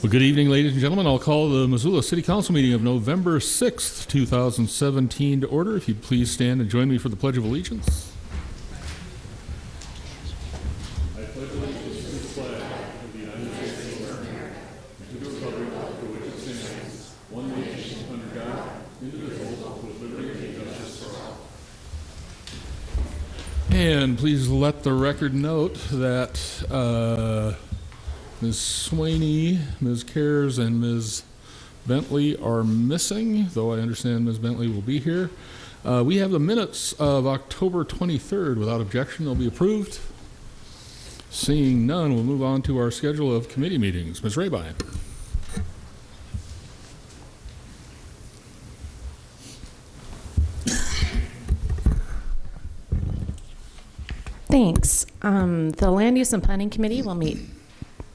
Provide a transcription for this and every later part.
Well, good evening, ladies and gentlemen. I'll call the Missoula City Council meeting of November 6th, 2017 to order. If you'd please stand and join me for the Pledge of Allegiance. I pledge allegiance to the flag of the United States of America and to the republic for which it stands, one nation, under God, indivisible, with liberty and justice for all. And please let the record note that Ms. Swaney, Ms. Cares, and Ms. Bentley are missing, though I understand Ms. Bentley will be here. We have the minutes of October 23rd. Without objection, they'll be approved. Seeing none, we'll move on to our schedule of committee meetings. Ms. Rabine. Thanks. The Land Use and Planning Committee will meet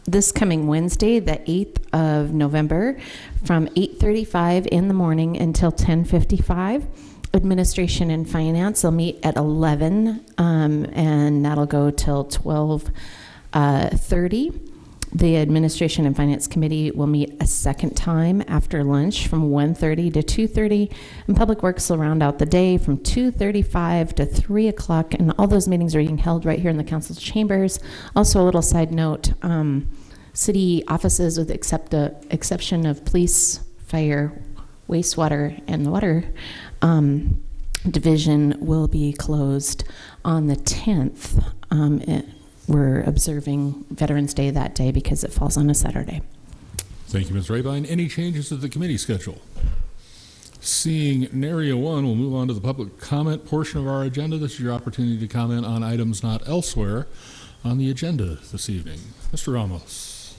this coming Wednesday, the 8th of November, from 8:35 in the morning until 10:55. Administration and Finance will meet at 11, and that'll go till 12:30. The Administration and Finance Committee will meet a second time after lunch from 1:30 to 2:30, and Public Works will round out the day from 2:35 to 3 o'clock, and all those meetings are being held right here in the council's chambers. Also, a little side note, city offices, with the exception of police, fire, wastewater, and the water division, will be closed on the 10th. We're observing Veterans Day that day because it falls on a Saturday. Thank you, Ms. Rabine. Any changes to the committee schedule? Seeing nary one, we'll move on to the public comment portion of our agenda. This is your opportunity to comment on items not elsewhere on the agenda this evening. Mr. Ramos.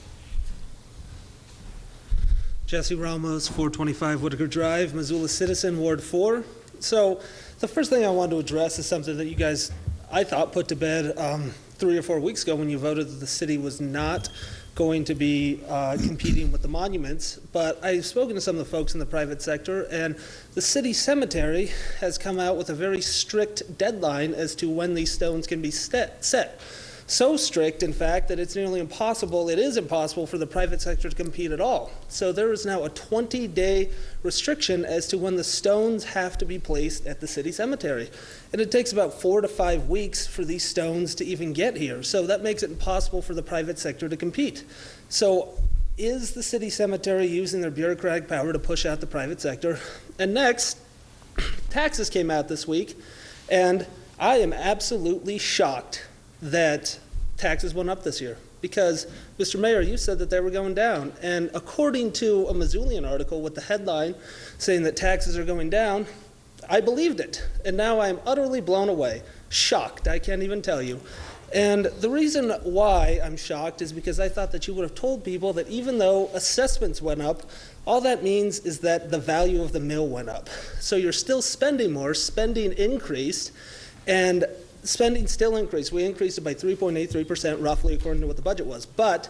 Jesse Ramos, 425 Whitaker Drive, Missoula citizen, Ward 4. So the first thing I wanted to address is something that you guys, I thought, put to bed 3 or 4 weeks ago when you voted that the city was not going to be competing with the monuments. But I've spoken to some of the folks in the private sector, and the city cemetery has come out with a very strict deadline as to when these stones can be set. So strict, in fact, that it's nearly impossible, it is impossible for the private sector to compete at all. So there is now a 20-day restriction as to when the stones have to be placed at the city cemetery. And it takes about 4 to 5 weeks for these stones to even get here. So that makes it impossible for the private sector to compete. So is the city cemetery using their bureaucratic power to push out the private sector? And next, taxes came out this week, and I am absolutely shocked that taxes went up this year, because Mr. Mayor, you said that they were going down, and according to a Missoulian article with the headline saying that taxes are going down, I believed it, and now I'm utterly blown away, shocked, I can't even tell you. And the reason why I'm shocked is because I thought that you would have told people that even though assessments went up, all that means is that the value of the mill went up. So you're still spending more, spending increased, and spending still increased. We increased it by 3.83% roughly according to what the budget was. But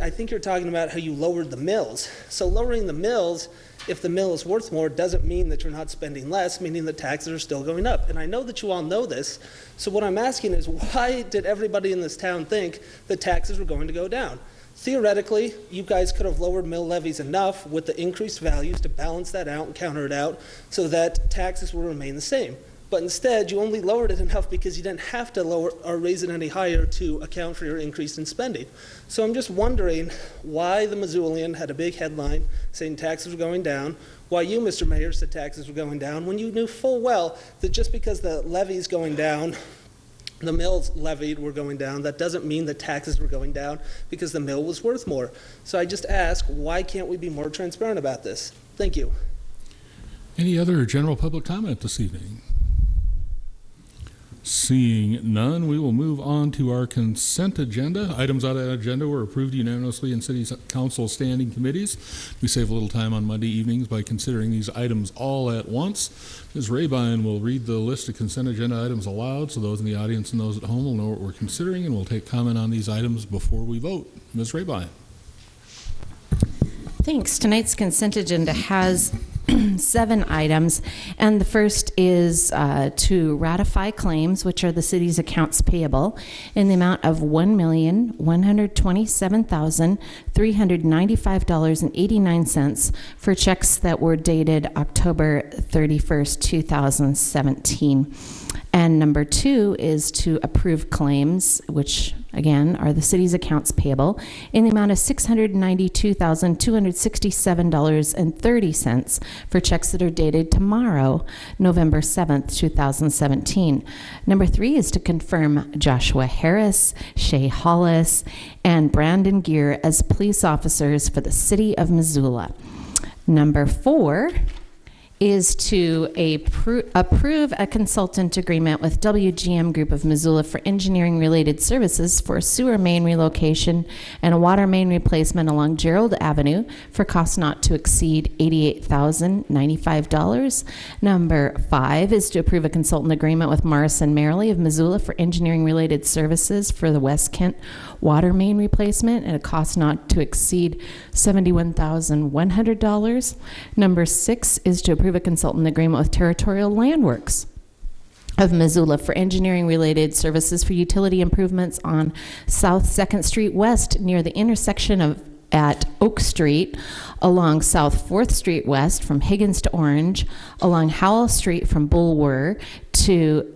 I think you're talking about how you lowered the mills. So lowering the mills, if the mill is worth more, doesn't mean that you're not spending less, meaning that taxes are still going up. And I know that you all know this. So what I'm asking is, why did everybody in this town think that taxes were going to go down? Theoretically, you guys could have lowered mill levies enough with the increased values to balance that out and counter it out so that taxes will remain the same. But instead, you only lowered it enough because you didn't have to lower or raise it any higher to account for your increase in spending. So I'm just wondering why the Missoulian had a big headline saying taxes were going down, why you, Mr. Mayor, said taxes were going down, when you knew full well that just because the levy's going down, the mills levied were going down, that doesn't mean that taxes were going down because the mill was worth more. So I just ask, why can't we be more transparent about this? Thank you. Any other general public comment this evening? Seeing none, we will move on to our consent agenda. Items on that agenda were approved unanimously in City Council standing committees. We save a little time on Monday evenings by considering these items all at once. Ms. Rabine will read the list of consent agenda items aloud so those in the audience and those at home will know what we're considering, and we'll take comment on these items before we vote. Ms. Rabine. Thanks. Tonight's consent agenda has 7 items. And the first is to ratify claims, which are the city's accounts payable, in the amount of $1,127,395.89 for checks that were dated October 31st, 2017. And number 2 is to approve claims, which again are the city's accounts payable, in the amount of $692,267.30 for checks that are dated tomorrow, November 7th, 2017. Number 3 is to confirm Joshua Harris, Shay Hollis, and Brandon Gear as police officers for the city of Missoula. Number 4 is to approve a consultant agreement with WGM Group of Missoula for engineering-related services for a sewer main relocation and a water main replacement along Gerald Avenue for costs not to exceed $88,095. Number 5 is to approve a consultant agreement with Morrison Merrily of Missoula for engineering-related services for the West Kent water main replacement at a cost not to exceed $71,100. Number 6 is to approve a consultant agreement with Territorial Landworks of Missoula for engineering-related services for utility improvements on South 2nd Street West near the intersection at Oak Street, along South 4th Street West from Higgins to Orange, along Howell Street from Bulwer to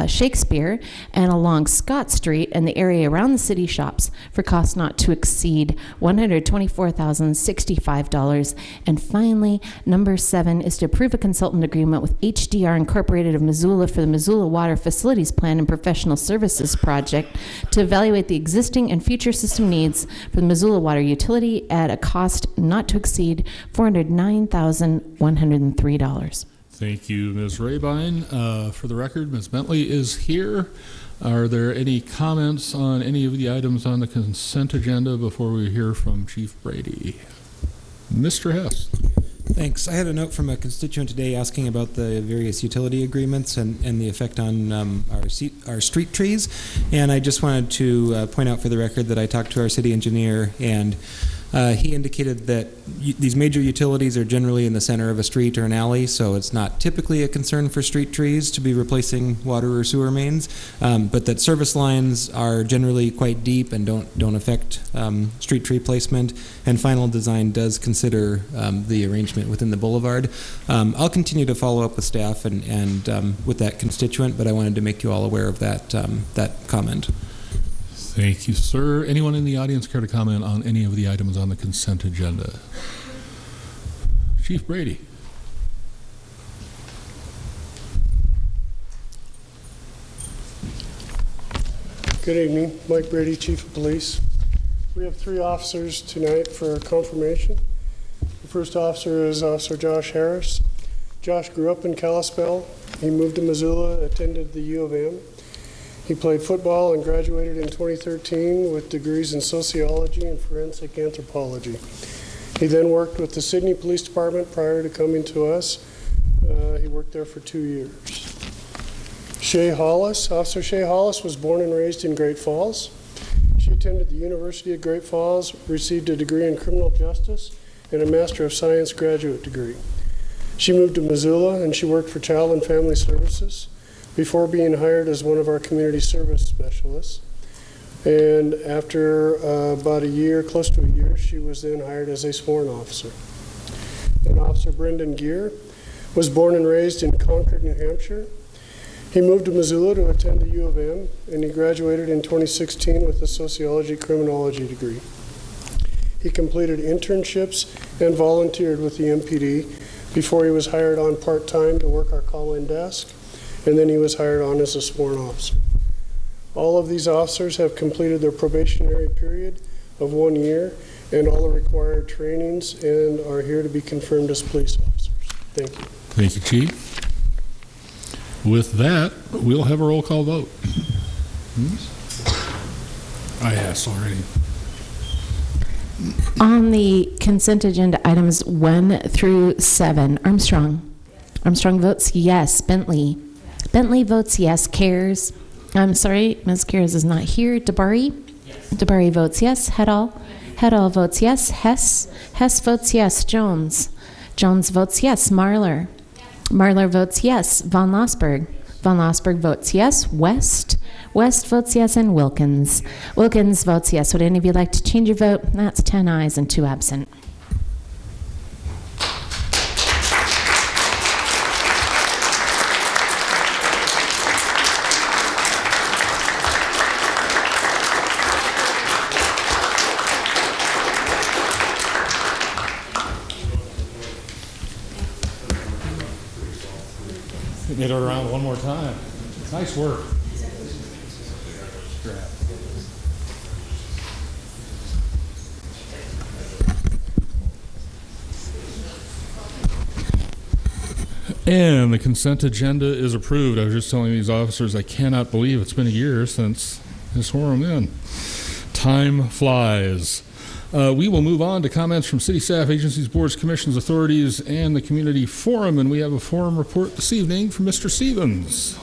Shakespeare, and along Scott Street and the area around the city shops for costs not to exceed $124,065. And finally, number 7 is to approve a consultant agreement with HDR Incorporated of Missoula for the Missoula Water Facilities Plan and Professional Services Project to evaluate the existing and future system needs for the Missoula Water Utility at a cost not to exceed $409,103. Thank you, Ms. Rabine. For the record, Ms. Bentley is here. Are there any comments on any of the items on the consent agenda before we hear from Chief Brady? Mr. Hess. Thanks. I had a note from a constituent today asking about the various utility agreements and the effect on our street trees. And I just wanted to point out for the record that I talked to our city engineer, and he indicated that these major utilities are generally in the center of a street or an alley, so it's not typically a concern for street trees to be replacing water or sewer mains, but that service lines are generally quite deep and don't affect street tree placement, and final design does consider the arrangement within the boulevard. I'll continue to follow up with staff and with that constituent, but I wanted to make you all aware of that comment. Thank you, sir. Anyone in the audience care to comment on any of the items on the consent agenda? Chief Brady. Good evening. Mike Brady, Chief of Police. We have 3 officers tonight for confirmation. The first officer is Officer Josh Harris. Josh grew up in Kalispell. He moved to Missoula, attended the U of M. He played football and graduated in 2013 with degrees in sociology and forensic anthropology. He then worked with the Sydney Police Department prior to coming to us. He worked there for 2 years. Shay Hollis. Officer Shay Hollis was born and raised in Great Falls. She attended the University of Great Falls, received a degree in criminal justice and a Master of Science graduate degree. She moved to Missoula and she worked for Child and Family Services before being hired as one of our community service specialists. And after about a year, close to a year, she was then hired as a sworn officer. And Officer Brendan Gear was born and raised in Concord, New Hampshire. He moved to Missoula to attend the U of M, and he graduated in 2016 with a sociology criminology degree. He completed internships and volunteered with the MPD before he was hired on part-time to work our call-in desk, and then he was hired on as a sworn officer. All of these officers have completed their probationary period of 1 year and all the required trainings and are here to be confirmed as police officers. Thank you. Thank you, Chief. With that, we'll have a roll call vote. I asked already. On the consent agenda, items 1 through 7, Armstrong. Armstrong votes yes. Bentley. Bentley votes yes. Cares. I'm sorry, Ms. Cares is not here. DeBari? Yes. DeBari votes yes. Heddall? Yes. Heddall votes yes. Hess? Hess votes yes. Jones? Jones votes yes. Marlar. Marlar votes yes. Von Lossberg. Von Lossberg votes yes. West. West votes yes. And Wilkins. Wilkins votes yes. Would any of you like to change your vote? That's 10 ayes and 2 absent. Get it around one more time. Nice work. And the consent agenda is approved. I was just telling these officers I cannot believe it's been a year since I swore them in. Time flies. We will move on to comments from city staff, agencies, boards, commissions, authorities, and the community forum. And we have a forum report this evening from Mr. Stevens.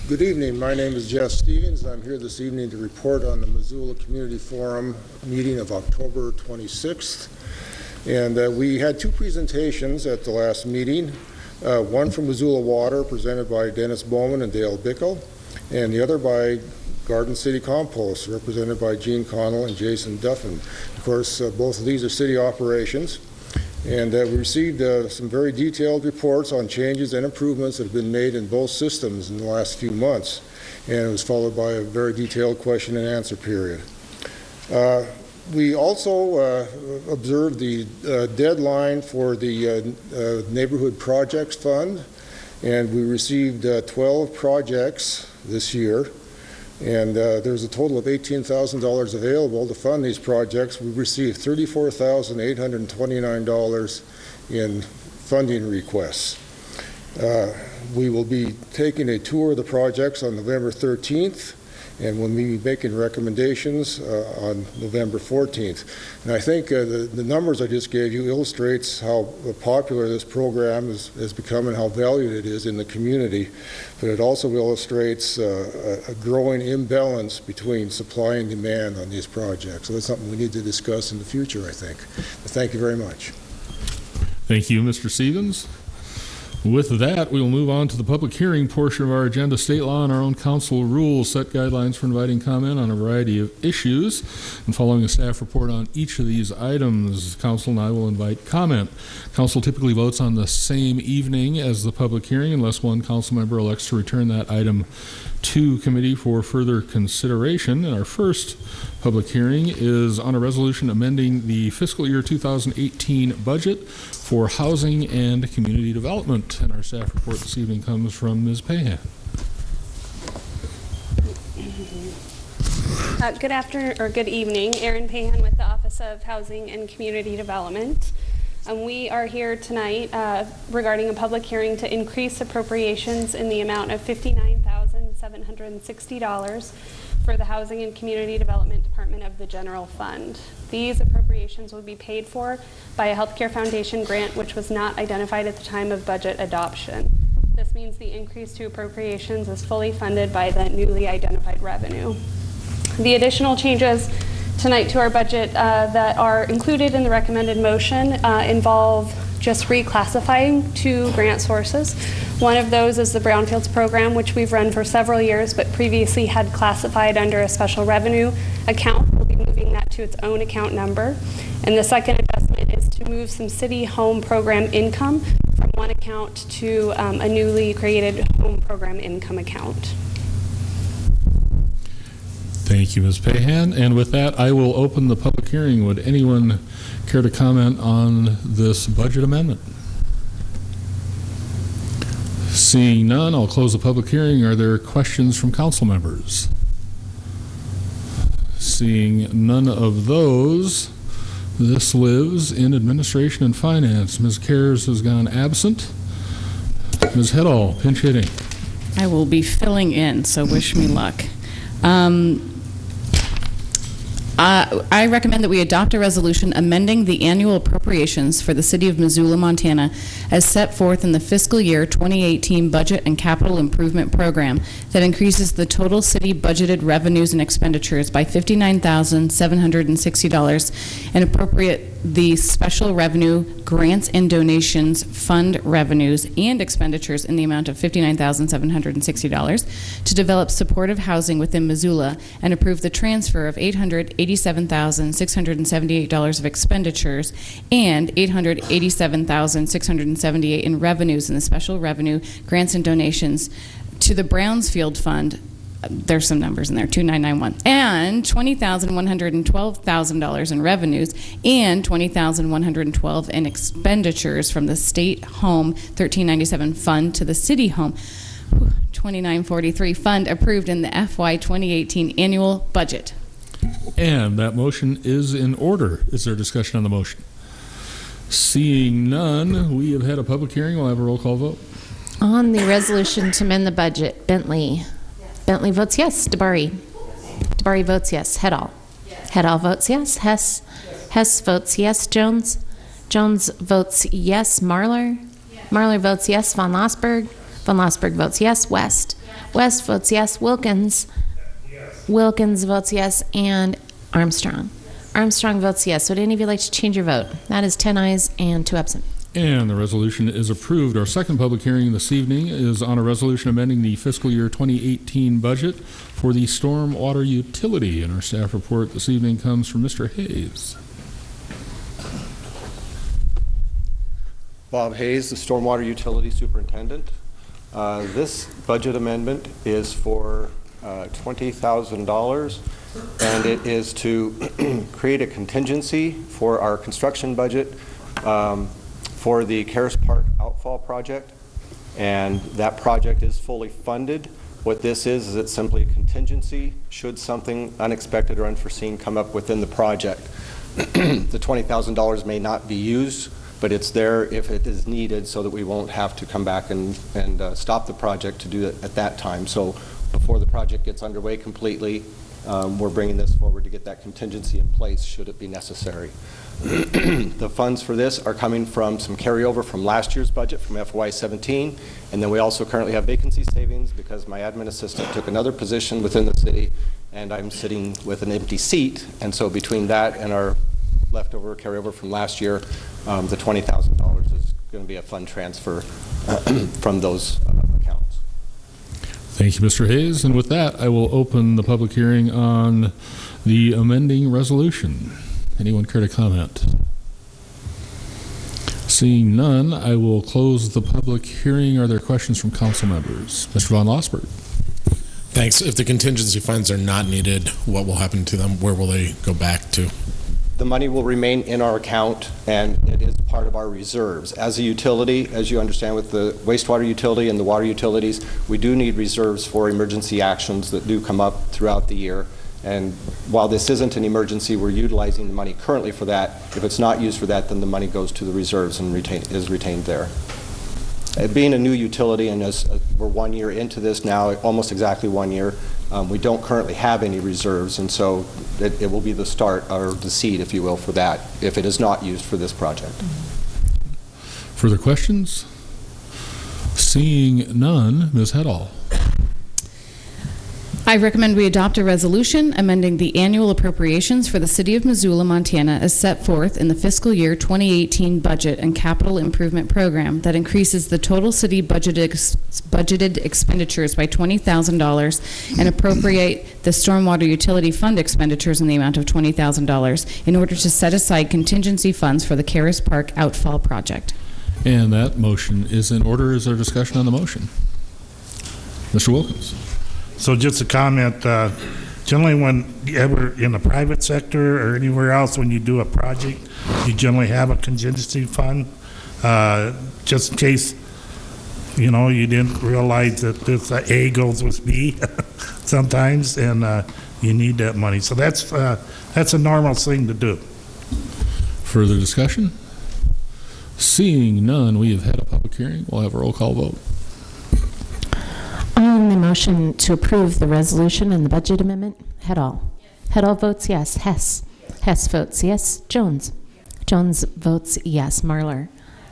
Good evening. My name is Jeff Stevens. I'm here this evening to report on the Missoula Community Forum meeting of October 26th. And we had 2 presentations at the last meeting. One from Missoula Water, presented by Dennis Bowman and Dale Bickle, and the other by Garden City Compost, represented by Gene Connell and Jason Duffin. Of course, both of these are city operations. And we received some very detailed reports on changes and improvements that have been made in both systems in the last few months. And it was followed by a very detailed question and answer period. We also observed the deadline for the Neighborhood Projects Fund, and we received 12 projects this year. And there's a total of $18,000 available to fund these projects. We received $34,829 in funding requests. We will be taking a tour of the projects on November 13th, and we'll be making recommendations on November 14th. And I think the numbers I just gave you illustrates how popular this program has become and how valued it is in the community. But it also illustrates a growing imbalance between supply and demand on these projects. So that's something we need to discuss in the future, I think. But thank you very much. Thank you, Mr. Stevens. With that, we will move on to the public hearing portion of our agenda. State law and our own council rules set guidelines for inviting comment on a variety of issues. And following a staff report on each of these items, council and I will invite comment. Council typically votes on the same evening as the public hearing unless one council member elects to return that item to committee for further consideration. And our first public hearing is on a resolution amending the fiscal year 2018 budget for housing and community development. And our staff report this evening comes from Ms. Pahan. Good evening. Erin Pahan with the Office of Housing and Community Development. We are here tonight regarding a public hearing to increase appropriations in the amount of $59,760 for the Housing and Community Development Department of the General Fund. These appropriations will be paid for by a healthcare foundation grant which was not identified at the time of budget adoption. This means the increase to appropriations is fully funded by the newly identified revenue. The additional changes tonight to our budget that are included in the recommended motion involve just reclassifying 2 grant sources. One of those is the Brownfields program, which we've run for several years, but previously had classified under a special revenue account. We'll be moving that to its own account number. And the second adjustment is to move some city home program income from one account to a newly created home program income account. Thank you, Ms. Pahan. And with that, I will open the public hearing. Would anyone care to comment on this budget amendment? Seeing none, I'll close the public hearing. Are there questions from council members? Seeing none of those, this lives in administration and finance. Ms. Cares has gone absent. Ms. Heddall, pinch hitting. I will be filling in, so wish me luck. I recommend that we adopt a resolution amending the annual appropriations for the City of Missoula, Montana, as set forth in the fiscal year 2018 Budget and Capital Improvement Program that increases the total city budgeted revenues and expenditures by $59,760 and appropriate the special revenue grants and donations fund revenues and expenditures in the amount of $59,760 to develop supportive housing within Missoula and approve the transfer of $887,678 of expenditures and $887,678 in revenues in the special revenue grants and donations to the Brownsfield Fund. There's some numbers in there, 2991, and $20,112,000 in revenues and $20,112 in expenditures from the State Home 1397 Fund to the City Home 2943 Fund approved in the FY 2018 annual budget. And that motion is in order. Is there discussion on the motion? Seeing none, we have had a public hearing. We'll have a roll call vote. On the resolution to amend the budget, Bentley. Bentley votes yes. DeBari. DeBari votes yes. Hedall. Hedall votes yes. Hess. Hess votes yes. Jones. Jones votes yes. Marlar. Marlar votes yes. Von Lossberg. Von Lossberg votes yes. West. West votes yes. Wilkins. Wilkins votes yes. And Armstrong. Armstrong votes yes. Would any of you like to change your vote? That is 10 ayes and 2 absent. And the resolution is approved. Our second public hearing this evening is on a resolution amending the fiscal year 2018 budget for the storm water utility. And our staff report this evening comes from Mr. Hayes. Bob Hayes, the Stormwater Utility Superintendent. This budget amendment is for $20,000, and it is to create a contingency for our construction budget for the Caris Park outfall project, and that project is fully funded. What this is it's simply a contingency should something unexpected or unforeseen come up within the project. The $20,000 may not be used, but it's there if it is needed so that we won't have to come back and stop the project to do it at that time. So before the project gets underway completely, we're bringing this forward to get that contingency in place should it be necessary. The funds for this are coming from some carryover from last year's budget from FY17, and then we also currently have vacancy savings because my admin assistant took another position within the city and I'm sitting with an empty seat, and so between that and our leftover carryover from last year, the $20,000 is going to be a fund transfer from those accounts. Thank you, Mr. Hayes. And with that, I will open the public hearing on the amending resolution. Anyone care to comment? Seeing none, I will close the public hearing. Are there questions from council members? Mr. Von Lossberg. Thanks. If the contingency funds are not needed, what will happen to them? Where will they go back to? The money will remain in our account, and it is part of our reserves. As a utility, as you understand with the wastewater utility and the water utilities, we do need reserves for emergency actions that do come up throughout the year. And while this isn't an emergency, we're utilizing the money currently for that. If it's not used for that, then the money goes to the reserves and is retained there. Being a new utility, and as we're 1 year into this now, almost exactly 1 year, we don't currently have any reserves, and so it will be the start, or the seed, if you will, for that, if it is not used for this project. Further questions? Seeing none, Ms. Hedall. I recommend we adopt a resolution amending the annual appropriations for the City of Missoula, Montana as set forth in the fiscal year 2018 Budget and Capital Improvement Program that increases the total city budgeted expenditures by $20,000 and appropriate the Stormwater Utility Fund expenditures in the amount of $20,000 in order to set aside contingency funds for the Caris Park outfall project. And that motion is in order. Is there discussion on the motion? Mr. Wilkins. So just a comment, generally when you ever in the private sector or anywhere else, when you do a project, you generally have a contingency fund, just in case, you know, you didn't realize that this A goes with B sometimes, and you need that money. So that's a normal thing to do. Further discussion? Seeing none, we have had a public hearing. We'll have a roll call vote. On the motion to approve the resolution and the budget amendment, Hedall. Heddle votes yes. Hess. Hess votes yes. Jones. Jones votes yes. Marlar.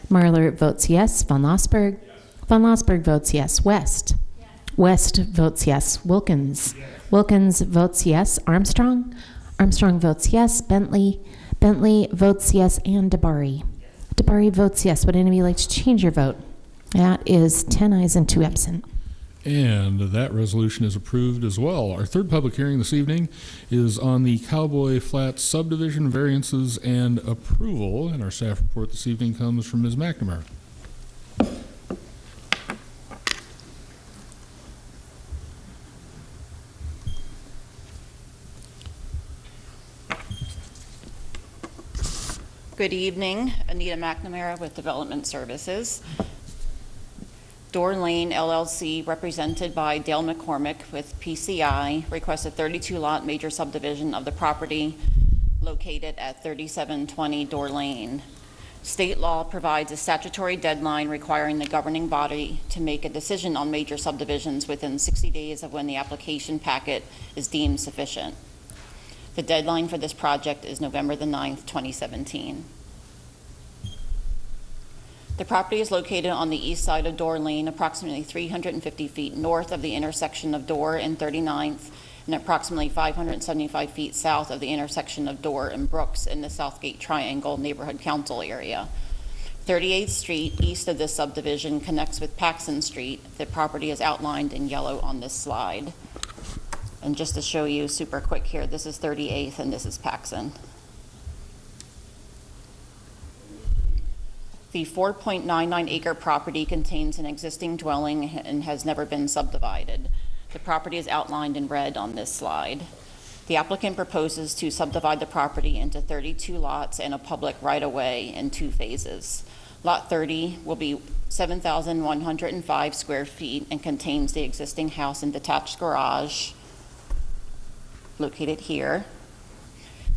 Marlar votes yes. Von Lossberg. Von Lossberg votes yes. West. West votes yes. Wilkins. Wilkins votes yes. Armstrong. Armstrong votes yes. Bentley. Bentley votes yes. And DeBari. DeBari votes yes. Would anybody like to change your vote? That is 10 ayes and 2 absent. And that resolution is approved as well. Our third public hearing this evening is on the Cowboy Flats subdivision variances and approval. And our staff report this evening comes from Ms. McNamara. Good evening, Anita McNamara with Development Services. Door Lane LLC, represented by Dale McCormick with PCI, requests a 32-lot major subdivision of the property located at 3720 Door Lane. State law provides a statutory deadline requiring the governing body to make a decision on major subdivisions within 60 days of when the application packet is deemed sufficient. The deadline for this project is November the 9th, 2017. The property is located on the east side of Door Lane, approximately 350 feet north of the intersection of Door and 39th, and approximately 575 feet south of the intersection of Door and Brooks in the Southgate Triangle Neighborhood Council area. 38th Street, east of this subdivision, connects with Paxson Street. The property is outlined in yellow on this slide. And just to show you super quick here, this is 38th and this is Paxson. The 4.99 acre property contains an existing dwelling and has never been subdivided. The property is outlined in red on this slide. The applicant proposes to subdivide the property into 32 lots and a public right-of-way in 2 phases. Lot 30 will be 7,105 square feet and contains the existing house and detached garage located here.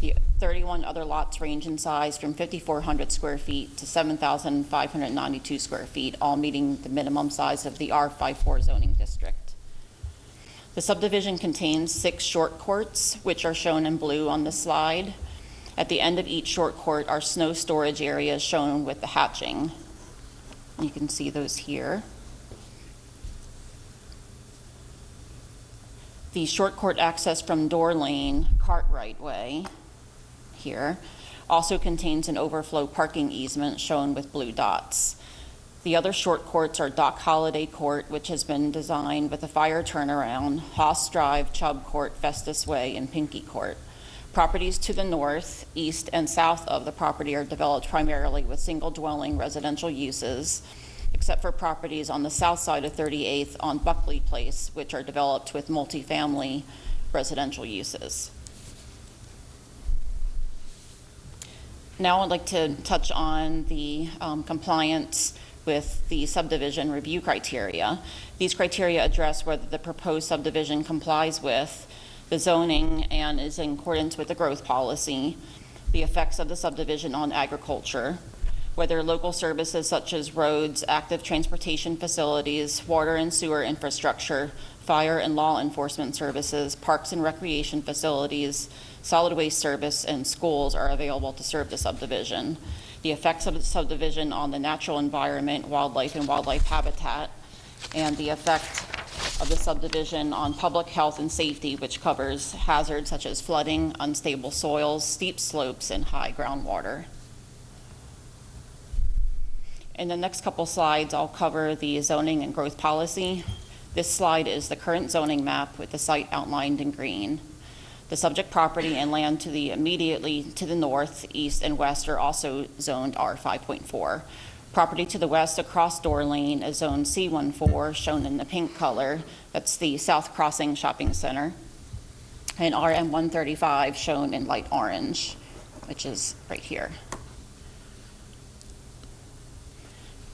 The 31 other lots range in size from 5,400 square feet to 7,592 square feet, all meeting the minimum size of the R54 zoning district. The subdivision contains 6 short courts, which are shown in blue on the slide. At the end of each short court are snow storage areas shown with the hatching. You can see those here. The short court access from Door Lane, Cartwright Way, here, also contains an overflow parking easement shown with blue dots. The other short courts are Dock Holiday Court, which has been designed with a fire turnaround, Haas Drive, Chubb Court, Festus Way, and Pinkey Court. Properties to the north, east, and south of the property are developed primarily with single-dwelling residential uses, except for properties on the south side of 38th on Buckley Place, which are developed with multifamily residential uses. Now I'd like to touch on the compliance with the subdivision review criteria. These criteria address whether the proposed subdivision complies with the zoning and is in accordance with the growth policy, the effects of the subdivision on agriculture, whether local services such as roads, active transportation facilities, water and sewer infrastructure, fire and law enforcement services, parks and recreation facilities, solid waste service, and schools are available to serve the subdivision. The effects of the subdivision on the natural environment, wildlife and wildlife habitat, and the effect of the subdivision on public health and safety, which covers hazards such as flooding, unstable soils, steep slopes, and high groundwater. In the next couple slides, I'll cover the zoning and growth policy. This slide is the current zoning map with the site outlined in green. The subject property and land to the immediately to the north, east, and west are also zoned R5.4. Property to the west across Door Lane is zoned C14, shown in the pink color. That's the South Crossing Shopping Center. And RM135, shown in light orange, which is right here.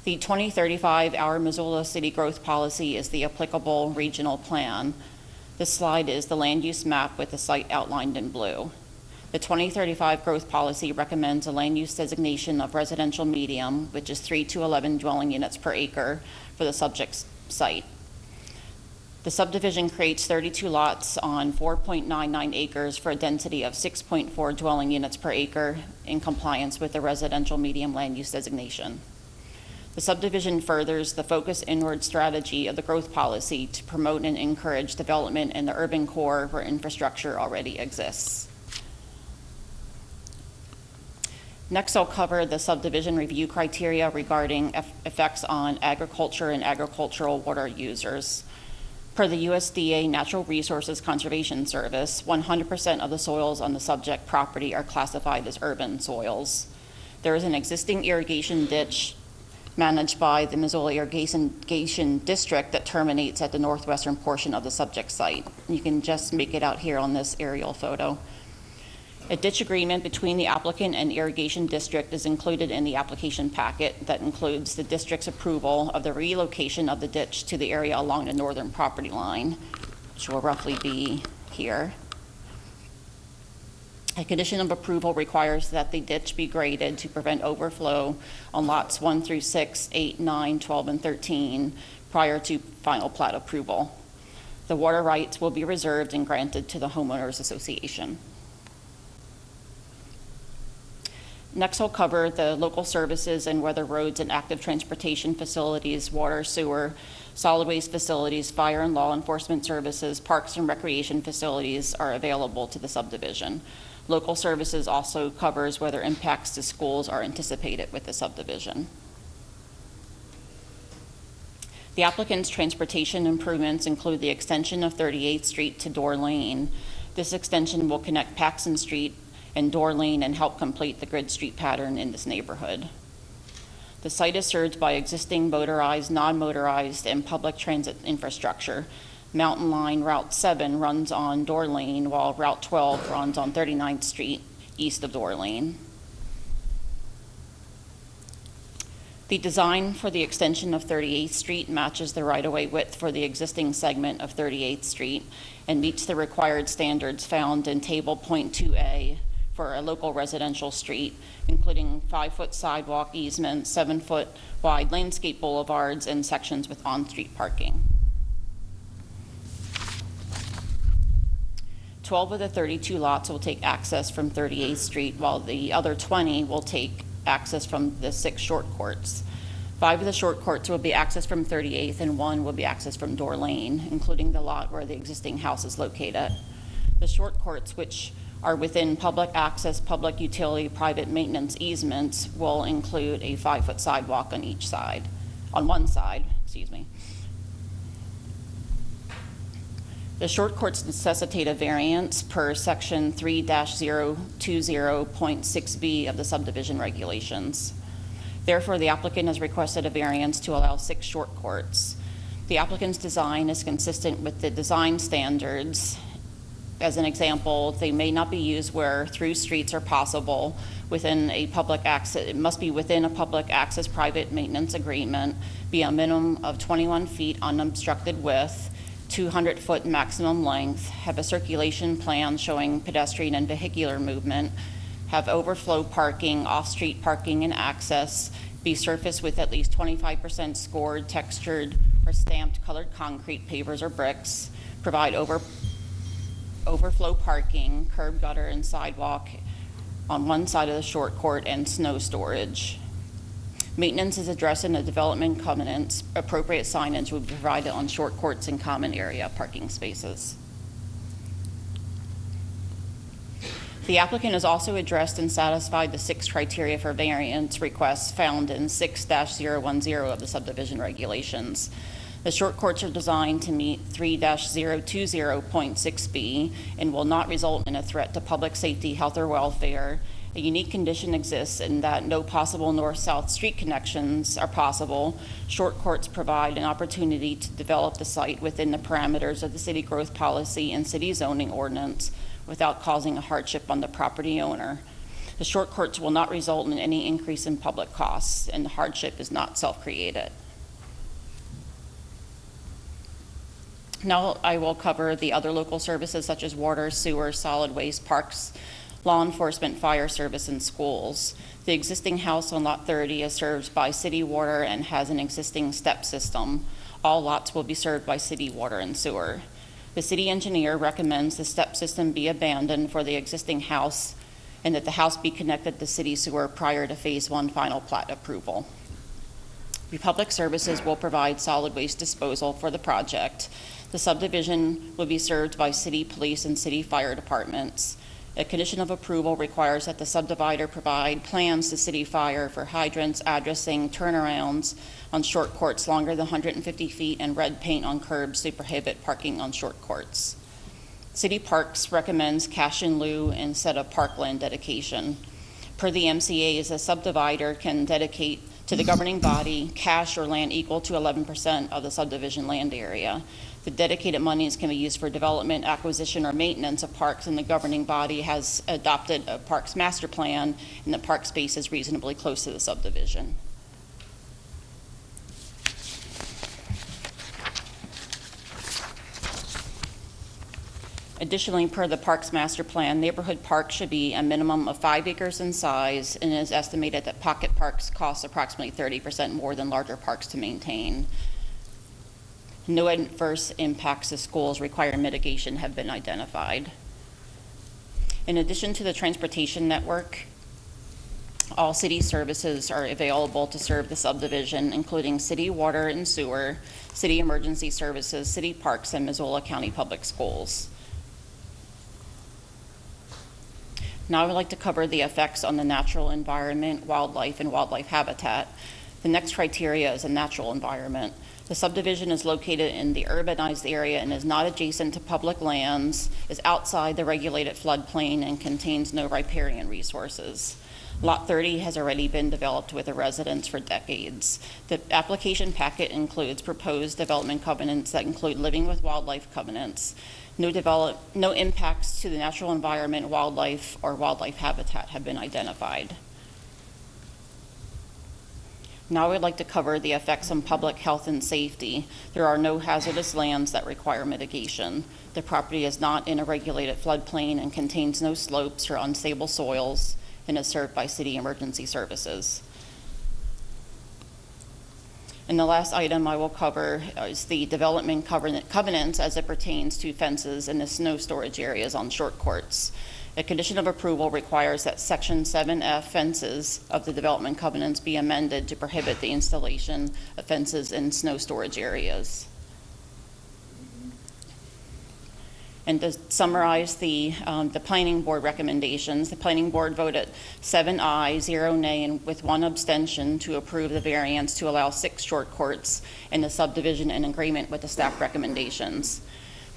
The 2035 Our Missoula City Growth Policy is the applicable regional plan. This slide is the land use map with the site outlined in blue. The 2035 Growth Policy recommends a land use designation of residential medium, which is 3 to 11 dwelling units per acre for the subject site. The subdivision creates 32 lots on 4.99 acres for a density of 6.4 dwelling units per acre in compliance with the residential medium land use designation. The subdivision furthers the focus inward strategy of the growth policy to promote and encourage development in the urban core where infrastructure already exists. Next, I'll cover the subdivision review criteria regarding effects on agriculture and agricultural water users. Per the USDA Natural Resources Conservation Service, 100% of the soils on the subject property are classified as urban soils. There is an existing irrigation ditch managed by the Missoula Irrigation District that terminates at the northwestern portion of the subject site. You can just make it out here on this aerial photo. A ditch agreement between the applicant and irrigation district is included in the application packet that includes the district's approval of the relocation of the ditch to the area along the northern property line, which will roughly be here. A condition of approval requires that the ditch be graded to prevent overflow on lots 1 through 6, 8, 9, 12, and 13 prior to final plat approval. The water rights will be reserved and granted to the homeowners association. Next, I'll cover the local services and whether roads and active transportation facilities, water, sewer, solid waste facilities, fire and law enforcement services, parks and recreation facilities are available to the subdivision. Local services also covers whether impacts to schools are anticipated with the subdivision. The applicant's transportation improvements include the extension of 38th Street to Door Lane. This extension will connect Paxson Street and Door Lane and help complete the grid street pattern in this neighborhood. The site is served by existing motorized, non-motorized, and public transit infrastructure. Mountain Line Route 7 runs on Door Lane, while Route 12 runs on 39th Street, east of Door Lane. The design for the extension of 38th Street matches the right-of-way width for the existing segment of 38th Street and meets the required standards found in Table .2A for a local residential street, including 5-foot sidewalk easements, 7-foot wide landscape boulevards, and sections with on-street parking. 12 of the 32 lots will take access from 38th Street, while the other 20 will take access from the 6 short courts. 5 of the short courts will be accessed from 38th, and 1 will be accessed from Door Lane, including the lot where the existing house is located. The short courts, which are within public access, public utility, private maintenance easements, will include a 5-foot sidewalk on each side, on one side, excuse me. The short courts necessitate a variance per section 3-020.6B of the subdivision regulations. Therefore, the applicant has requested a variance to allow 6 short courts. The applicant's design is consistent with the design standards. As an example, they may not be used where through streets are possible within a public access. It must be within a public access private maintenance agreement, be a minimum of 21 feet unobstructed width, 200-foot maximum length, have a circulation plan showing pedestrian and vehicular movement, have overflow parking, off-street parking and access, be surfaced with at least 25% scored, textured, or stamped colored concrete, pavers, or bricks, provide overflow parking, curb, gutter, and sidewalk on one side of the short court, and snow storage. Maintenance is addressed in the development covenants. Appropriate signage will be provided on short courts and common area parking spaces. The applicant has also addressed and satisfied the 6 criteria for variance requests found in 6-010 of the subdivision regulations. The short courts are designed to meet 3-020.6B and will not result in a threat to public safety, health, or welfare. A unique condition exists in that no possible north-south street connections are possible. Short courts provide an opportunity to develop the site within the parameters of the city growth policy and city zoning ordinance without causing a hardship on the property owner. The short courts will not result in any increase in public costs, and the hardship is not self-created. Now I will cover the other local services such as water, sewer, solid waste, parks, law enforcement, fire service, and schools. The existing house on Lot 30 is served by city water and has an existing step system. All lots will be served by city water and sewer. The city engineer recommends the step system be abandoned for the existing house and that the house be connected to city sewer prior to Phase 1 final plat approval. Republic Services will provide solid waste disposal for the project. The subdivision will be served by city police and city fire departments. A condition of approval requires that the subdivider provide plans to city fire for hydrants, addressing, turnarounds on short courts longer than 150 feet, and red paint on curbs to prohibit parking on short courts. City Parks recommends cash in lieu instead of parkland dedication. Per the MCAs, a subdivider can dedicate to the governing body cash or land equal to 11% of the subdivision land area. The dedicated monies can be used for development, acquisition, or maintenance of parks, and the governing body has adopted a parks master plan, and the park space is reasonably close to the subdivision. Additionally, per the Parks Master Plan, neighborhood parks should be a minimum of 5 acres in size, and it is estimated that pocket parks cost approximately 30% more than larger parks to maintain. No adverse impacts to schools requiring mitigation have been identified. In addition to the transportation network, all city services are available to serve the subdivision, including city water and sewer, city emergency services, city parks, and Missoula County Public Schools. Now I would like to cover the effects on the natural environment, wildlife, and wildlife habitat. The next criteria is a natural environment. The subdivision is located in the urbanized area and is not adjacent to public lands, is outside the regulated floodplain, and contains no riparian resources. Lot 30 has already been developed with the residents for decades. The application packet includes proposed development covenants that include living with wildlife covenants. No impacts to the natural environment, wildlife, or wildlife habitat have been identified. Now I would like to cover the effects on public health and safety. There are no hazardous lands that require mitigation. The property is not in a regulated floodplain and contains no slopes or unstable soils, and is served by city emergency services. And the last item I will cover is the development covenants as it pertains to fences in the snow storage areas on short courts. A condition of approval requires that Section 7F fences of the development covenants be amended to prohibit the installation of fences in snow storage areas. And to summarize the planning board recommendations, the planning board voted 7 ayes, 0 nay, and with 1 abstention to approve the variance to allow 6 short courts in the subdivision in agreement with the staff recommendations.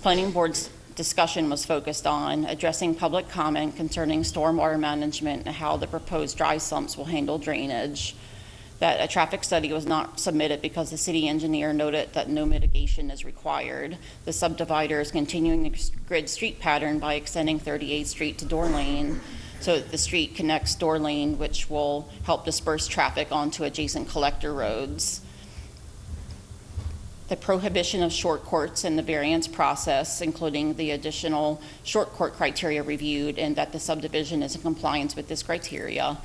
Planning board's discussion was focused on addressing public comment concerning stormwater management and how the proposed dry sumps will handle drainage. That a traffic study was not submitted because the city engineer noted that no mitigation is required. The subdivider is continuing the grid street pattern by extending 38th Street to Door Lane, so that the street connects Door Lane, which will help disperse traffic onto adjacent collector roads. The prohibition of short courts in the variance process, including the additional short court criteria reviewed, and that the subdivision is in compliance with this criteria.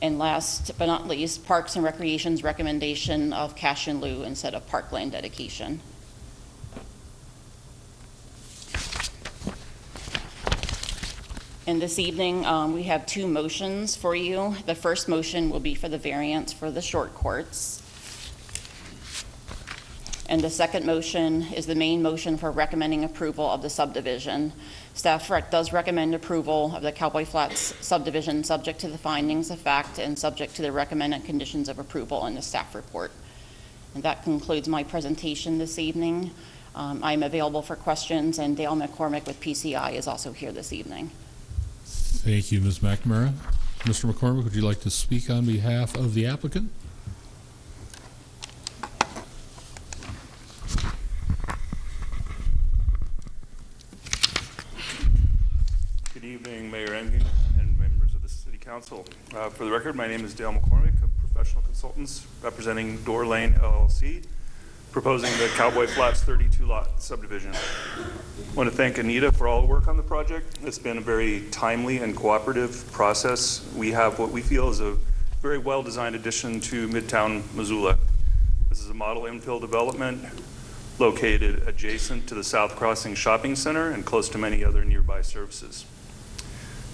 And last but not least, Parks and Recreation's recommendation of cash in lieu instead of parkland dedication. And this evening, we have 2 motions for you. The first motion will be for the variance for the short courts. And the second motion is the main motion for recommending approval of the subdivision. Staff does recommend approval of the Cowboy Flats subdivision subject to the findings of fact and subject to the recommended conditions of approval in the staff report. And that concludes my presentation this evening. I'm available for questions, and Dale McCormick with PCI is also here this evening. Thank you, Ms. McNamara. Mr. McCormick, would you like to speak on behalf of the applicant? Good evening, Mayor Emgen and members of the City Council. For the record, my name is Dale McCormick, a professional consultant representing Door Lane LLC, proposing the Cowboy Flats 32-lot subdivision. I want to thank Anita for all the work on the project. It's been a very timely and cooperative process. We have what we feel is a very well-designed addition to Midtown Missoula. This is a model infill development located adjacent to the South Crossing Shopping Center and close to many other nearby services.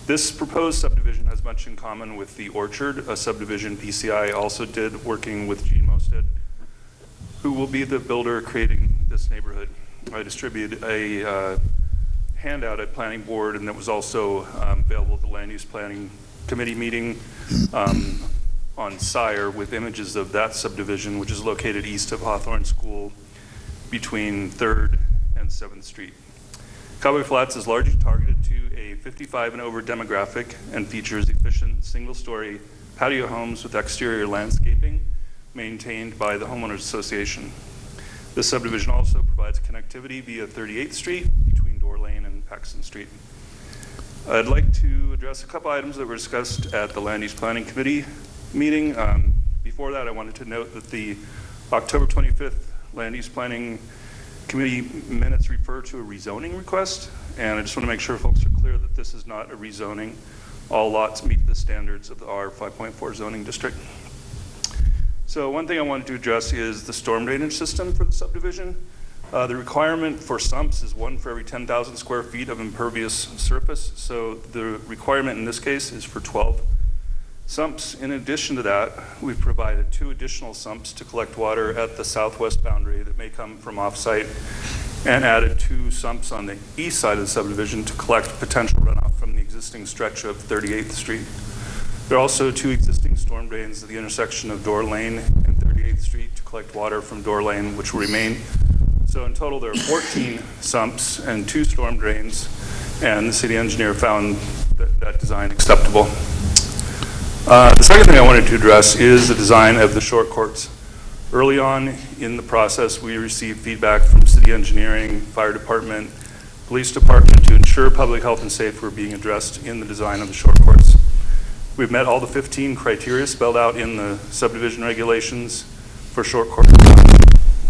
This proposed subdivision has much in common with the Orchard, a subdivision PCI also did, working with Gene Mosted, who will be the builder creating this neighborhood. I distributed a handout at Planning Board, and that was also available at the Land Use Planning Committee meeting on Sire with images of that subdivision, which is located east of Hawthorne School between 3rd and 7th Street. Cowboy Flats is largely targeted to a 55 and over demographic and features efficient single-story patio homes with exterior landscaping maintained by the Homeowners Association. This subdivision also provides connectivity via 38th Street between Door Lane and Paxton Street. I'd like to address a couple items that were discussed at the Land Use Planning Committee meeting. Before that, I wanted to note that the October 25th Land Use Planning Committee minutes refer to a rezoning request, and I just want to make sure folks are clear that this is not a rezoning. All lots meet the standards of the R 5.4 zoning district. So one thing I wanted to address is the storm drainage system for the subdivision. The requirement for sumps is 1 for every 10,000 square feet of impervious surface. So the requirement in this case is for 12 sumps. In addition to that, we've provided 2 additional sumps to collect water at the southwest boundary that may come from off-site, and added 2 sumps on the east side of the subdivision to collect potential runoff from the existing stretch of 38th Street. There are also 2 existing storm drains at the intersection of Door Lane and 38th Street to collect water from Door Lane, which will remain. So in total, there are 14 sumps and 2 storm drains, and the city engineer found that design acceptable. The second thing I wanted to address is the design of the short courts. Early on in the process, we received feedback from city engineering, fire department, police department to ensure public health and safety were being addressed in the design of the short courts. We've met all the 15 criteria spelled out in the subdivision regulations for short court.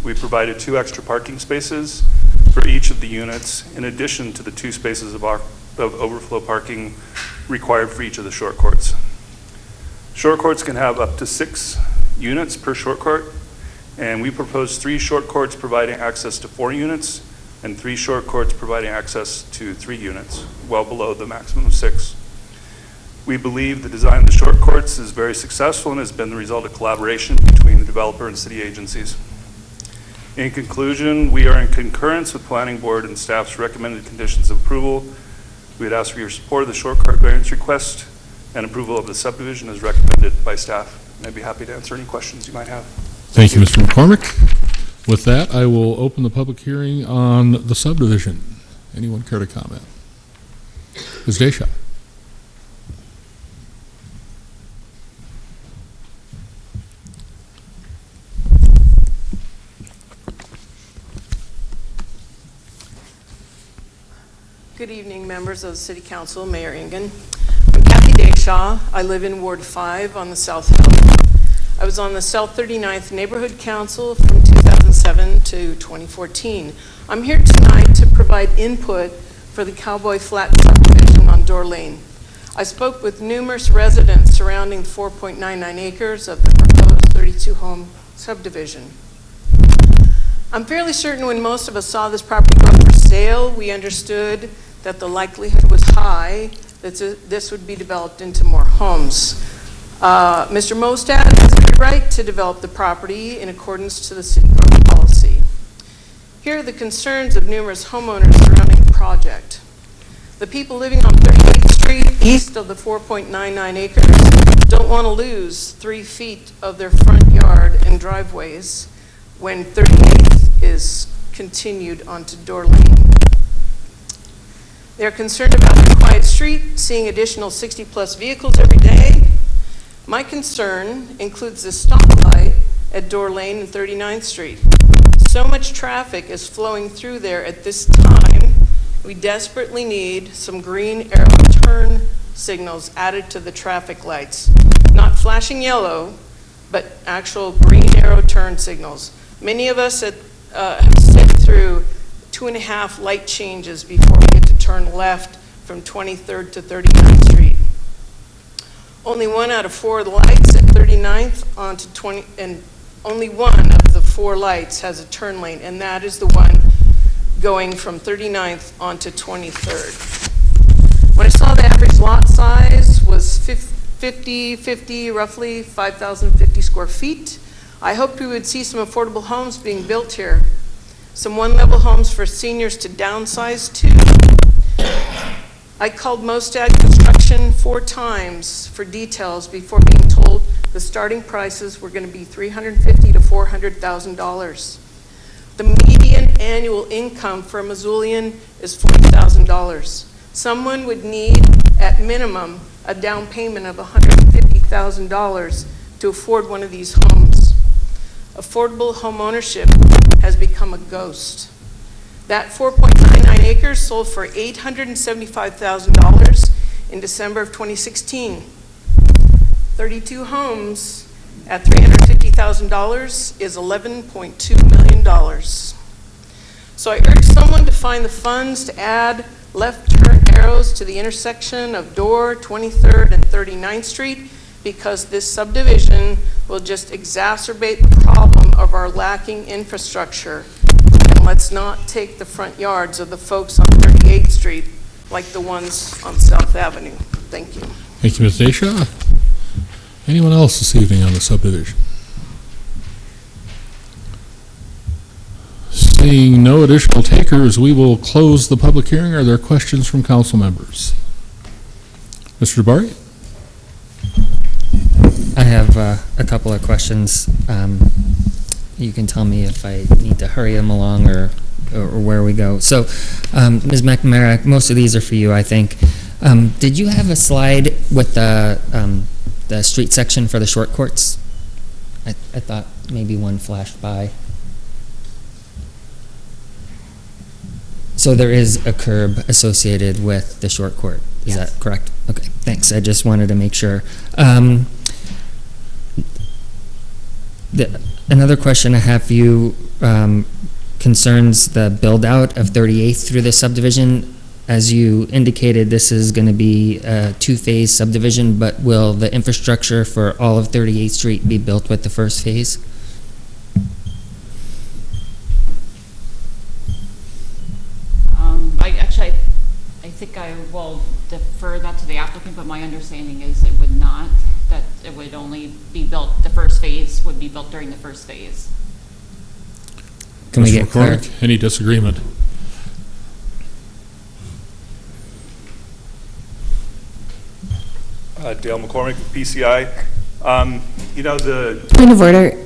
We provided 2 extra parking spaces for each of the units, in addition to the 2 spaces of overflow parking required for each of the short courts. Short courts can have up to 6 units per short court, and we propose 3 short courts providing access to 4 units and 3 short courts providing access to 3 units, well below the maximum of 6. We believe the design of the short courts is very successful and has been the result of collaboration between the developer and city agencies. In conclusion, we are in concurrence with Planning Board and staff's recommended conditions of approval. We would ask for your support of the short court variance request and approval of the subdivision as recommended by staff. And I'd be happy to answer any questions you might have. Thank you, Mr. McCormick. With that, I will open the public hearing on the subdivision. Anyone care to comment? Ms. Desha. Good evening, members of the City Council, Mayor Ingen. I'm Kathy Deshaw. I live in Ward 5 on the South Hill. I was on the South 39th Neighborhood Council from 2007 to 2014. I'm here tonight to provide input for the Cowboy Flat subdivision on Door Lane. I spoke with numerous residents surrounding 4.99 acres of the proposed 32-home subdivision. I'm fairly certain when most of us saw this property go up for sale, we understood that the likelihood was high that this would be developed into more homes. Mr. Mostad has every right to develop the property in accordance to the city policy. Here are the concerns of numerous homeowners surrounding the project. The people living on 38th Street, east of the 4.99 acres, don't want to lose 3 feet of their front yard and driveways when 38th is continued onto Door Lane. They're concerned about the quiet street, seeing additional 60-plus vehicles every day. My concern includes the stoplight at Door Lane and 39th Street. So much traffic is flowing through there at this time, we desperately need some green arrow turn signals added to the traffic lights. Not flashing yellow, but actual green arrow turn signals. Many of us have sit through 2.5 light changes before we get to turn left from 23rd to 39th Street. Only 1 out of 4 lights at 39th onto 20, and only 1 of the 4 lights has a turn lane, and that is the one going from 39th onto 23rd. When I saw the average lot size was 50, roughly 5,050 square feet, I hoped we would see some affordable homes being built here. Some one-level homes for seniors to downsize to. I called Mostad Construction 4 times for details before being told the starting prices were going to be $350,000 to $400,000. The median annual income for a Missoulian is $40,000. Someone would need, at minimum, a down payment of $150,000 to afford one of these homes. Affordable home ownership has become a ghost. That 4.99 acres sold for $875,000 in December of 2016. 32 homes at $350,000 is $11.2 million. So I urge someone to find the funds to add left turn arrows to the intersection of Dorr, 23rd, and 39th Street, because this subdivision will just exacerbate the problem of our lacking infrastructure. And let's not take the front yards of the folks on 38th Street like the ones on South Avenue. Thank you. Thank you, Ms. Deshaw. Anyone else this evening on the subdivision? Seeing no additional takers, we will close the public hearing. Are there questions from council members? Mr. DeBari? I have a couple of questions. You can tell me if I need to hurry them along or where we go. So, Ms. McNamara, most of these are for you, I think. Did you have a slide with the street section for the short courts? I thought maybe one flashed by. So there is a curb associated with the short court. Is that correct? Okay, thanks. I just wanted to make sure. Another question I have for you concerns the build out of 38th through the subdivision. As you indicated, this is going to be a 2-phase subdivision, but will the infrastructure for all of 38th Street be built with the first phase? I think I will defer that to the applicant, but my understanding is it would not, that it would only be built, the first phase would be built during the first phase. Can we get McCormick, any disagreement? Dale McCormick, PCI. You know, the Point of order.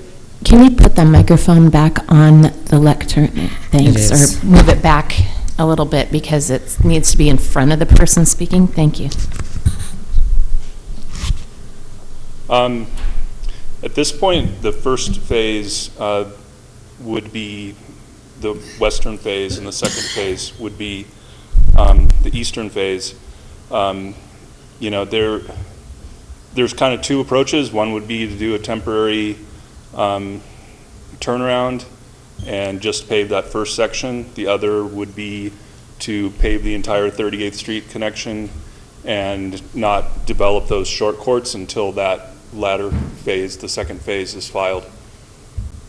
Can you put the microphone back on the lectern? Thanks. Or move it back a little bit because it needs to be in front of the person speaking. Thank you. At this point, the first phase would be the western phase, and the second phase would be the eastern phase. You know, there's kind of 2 approaches. One would be to do a temporary turnaround and just pave that first section. The other would be to pave the entire 38th Street connection and not develop those short courts until that latter phase, the second phase, is filed.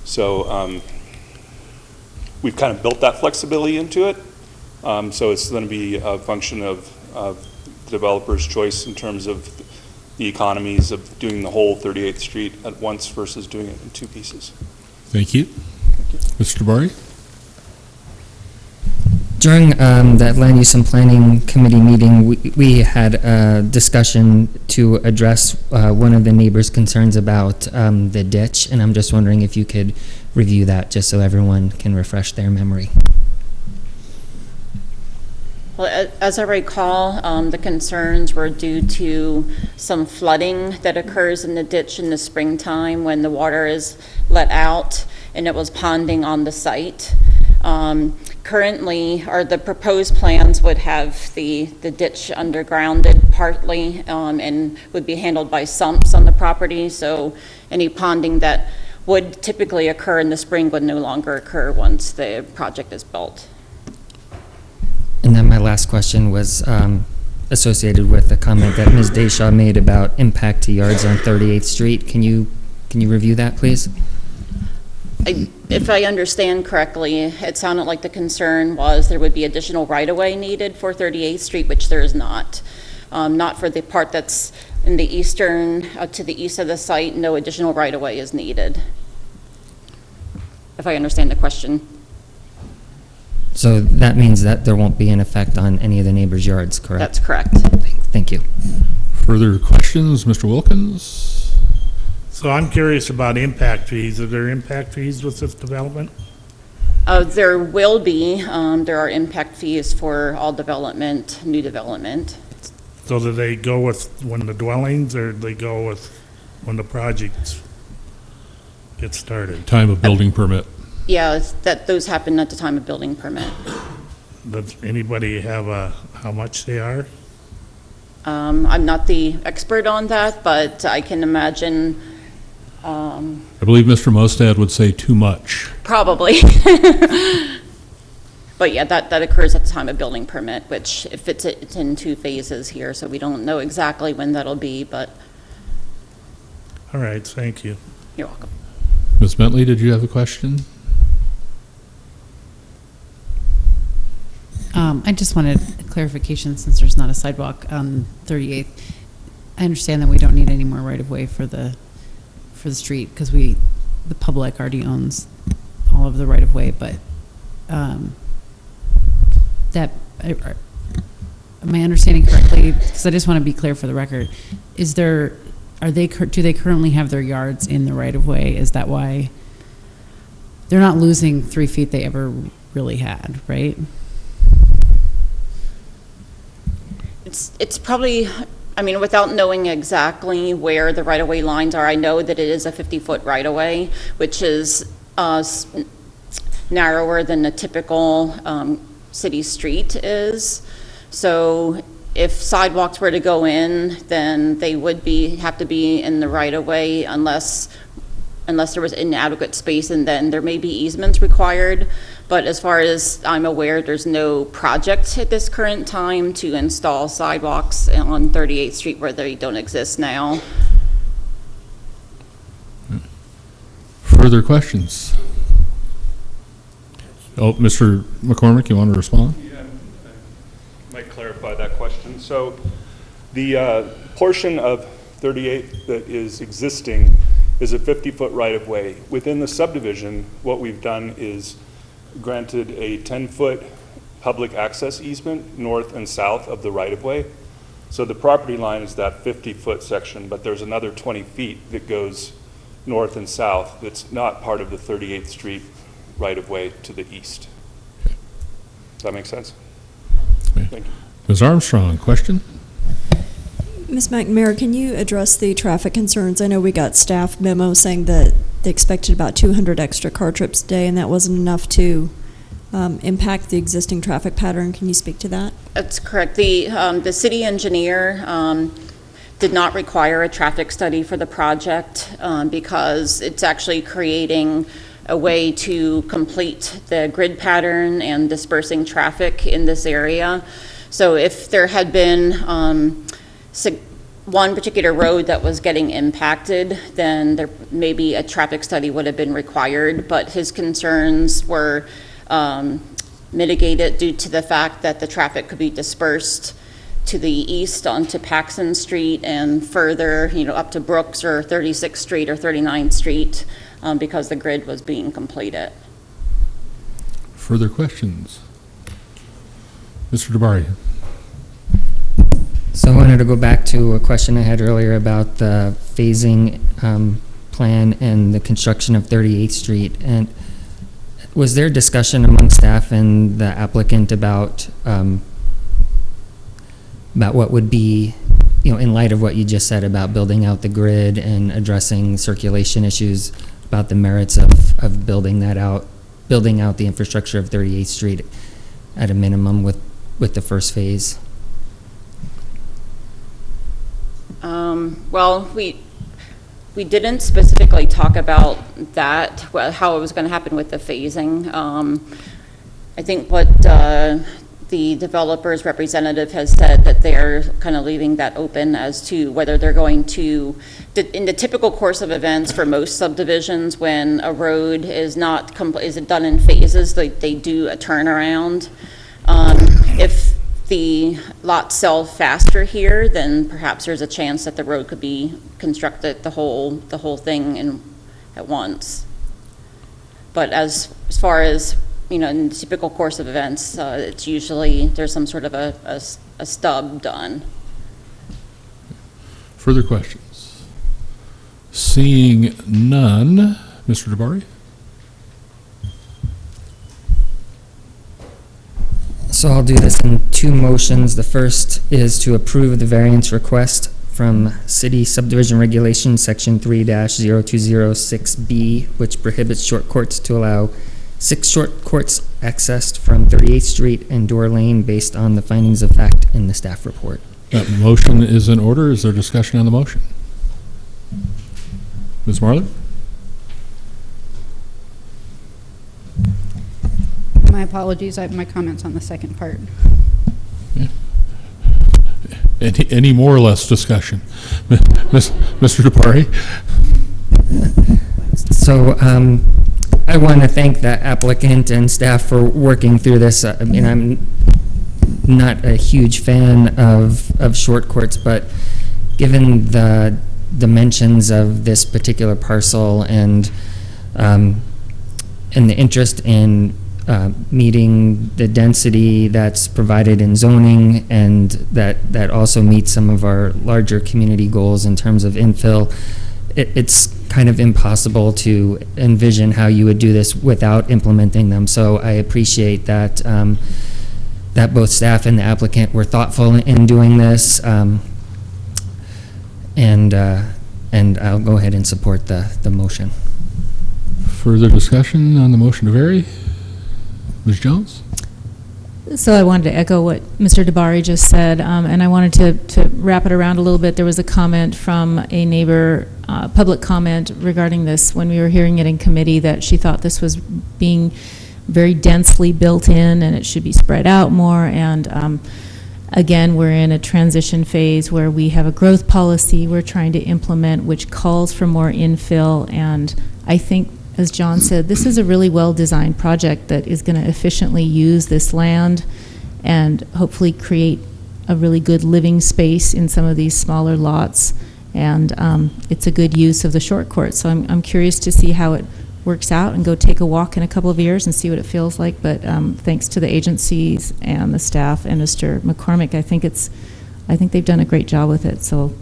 So we've kind of built that flexibility into it. So it's going to be a function of the developer's choice in terms of the economies of doing the whole 38th Street at once versus doing it in 2 pieces. Thank you. Mr. Bari? During that Land Use and Planning Committee meeting, we had a discussion to address one of the neighbors' concerns about the ditch, and I'm just wondering if you could review that just so everyone can refresh their memory. Well, as I recall, the concerns were due to some flooding that occurs in the ditch in the springtime when the water is let out, and it was ponding on the site. Currently, or the proposed plans would have the ditch undergrounded partly and would be handled by sumps on the property, so any ponding that would typically occur in the spring would no longer occur once the project is built. And then my last question was associated with the comment that Ms. Deshaw made about impact to yards on 38th Street. Can you review that, please? If I understand correctly, it sounded like the concern was there would be additional right-of-way needed for 38th Street, which there is not. Not for the part that's in the eastern, to the east of the site, no additional right-of-way is needed. If I understand the question. So that means that there won't be an effect on any of the neighbors' yards, correct? That's correct. Thank you. Further questions, Mr. Wilkins? So I'm curious about impact fees. Are there impact fees with this development? There will be. There are impact fees for all development, new development. So do they go with when the dwellings, or do they go with when the projects get started? Time of building permit. Yeah, those happen at the time of building permit. Does anybody have how much they are? I'm not the expert on that, but I can imagine. I believe Mr. Mostad would say too much. Probably. But yeah, that occurs at the time of building permit, which if it's in 2 phases here, so we don't know exactly when that'll be, but. All right, thank you. You're welcome. Ms. Bentley, did you have a question? I just wanted clarification since there's not a sidewalk on 38th. I understand that we don't need any more right-of-way for the street because the public already owns all of the right-of-way, but am I understanding correctly? Because I just want to be clear for the record. Do they currently have their yards in the right-of-way? Is that why they're not losing 3 feet they ever really had, right? It's probably, I mean, without knowing exactly where the right-of-way lines are, I know that it is a 50-foot right-of-way, which is narrower than the typical city street is. So if sidewalks were to go in, then they would have to be in the right-of-way unless there was inadequate space, and then there may be easements required. But as far as I'm aware, there's no project at this current time to install sidewalks on 38th Street where they don't exist now. Further questions? Oh, Mr. McCormick, you want to respond? Yeah, I might clarify that question. So the portion of 38 that is existing is a 50-foot right-of-way. Within the subdivision, what we've done is granted a 10-foot public access easement north and south of the right-of-way. So the property line is that 50-foot section, but there's another 20 feet that goes north and south that's not part of the 38th Street right-of-way to the east. Does that make sense? Thank you. Ms. Armstrong, question? Ms. McNamara, can you address the traffic concerns? I know we got staff memo saying that they expected about 200 extra car trips a day, and that wasn't enough to impact the existing traffic pattern. Can you speak to that? That's correct. The city engineer did not require a traffic study for the project because it's actually creating a way to complete the grid pattern and dispersing traffic in this area. So if there had been one particular road that was getting impacted, then there maybe a traffic study would have been required, but his concerns were mitigated due to the fact that the traffic could be dispersed to the east onto Paxson Street and further, up to Brooks or 36th Street or 39th Street because the grid was being completed. Further questions? Mr. DeBari. So I wanted to go back to a question I had earlier about the phasing plan and the construction of 38th Street. And was there discussion among staff and the applicant about what would be, in light of what you just said about building out the grid and addressing circulation issues, about the merits of building out the infrastructure of 38th Street at a minimum with the first phase? Well, we didn't specifically talk about that, how it was going to happen with the phasing. I think what the developer's representative has said that they're kind of leaving that open as to whether they're going to, in the typical course of events for most subdivisions, when a road is not is done in phases, they do a turnaround. If the lots sell faster here, then perhaps there's a chance that the road could be constructed the whole thing at once. But as far as, in the typical course of events, it's usually there's some sort of a stub done. Further questions? Seeing none, Mr. DeBari? So I'll do this in two motions. The first is to approve the variance request from City Subdivision Regulation Section 3-0206B, which prohibits short courts to allow 6 short courts accessed from 38th Street and Door Lane based on the findings of fact in the staff report. That motion is in order. Is there discussion on the motion? Ms. Marler? My apologies, I have my comments on the second part. Yeah. Any more or less discussion? Mr. DeBari? So I want to thank the applicant and staff for working through this. I mean, I'm not a huge fan of short courts, but given the dimensions of this particular parcel and the interest in meeting the density that's provided in zoning, and that also meets some of our larger community goals in terms of infill, it's kind of impossible to envision how you would do this without implementing them. So I appreciate that that both staff and the applicant were thoughtful in doing this, and I'll go ahead and support the motion. Further discussion on the motion to vary? Ms. Jones? So I wanted to echo what Mr. DeBari just said, and I wanted to wrap it around a little bit. There was a comment from a neighbor, public comment regarding this when we were hearing it in committee, that she thought this was being very densely built in and it should be spread out more. And again, we're in a transition phase where we have a growth policy we're trying to implement, which calls for more infill. And I think, as John said, this is a really well-designed project that is going to efficiently use this land and hopefully create a really good living space in some of these smaller lots. And it's a good use of the short court. So I'm curious to see how it works out, and go take a walk in a couple of years and see what it feels like. But thanks to the agencies and the staff and Mr. McCormick, I think they've done a great job with it. So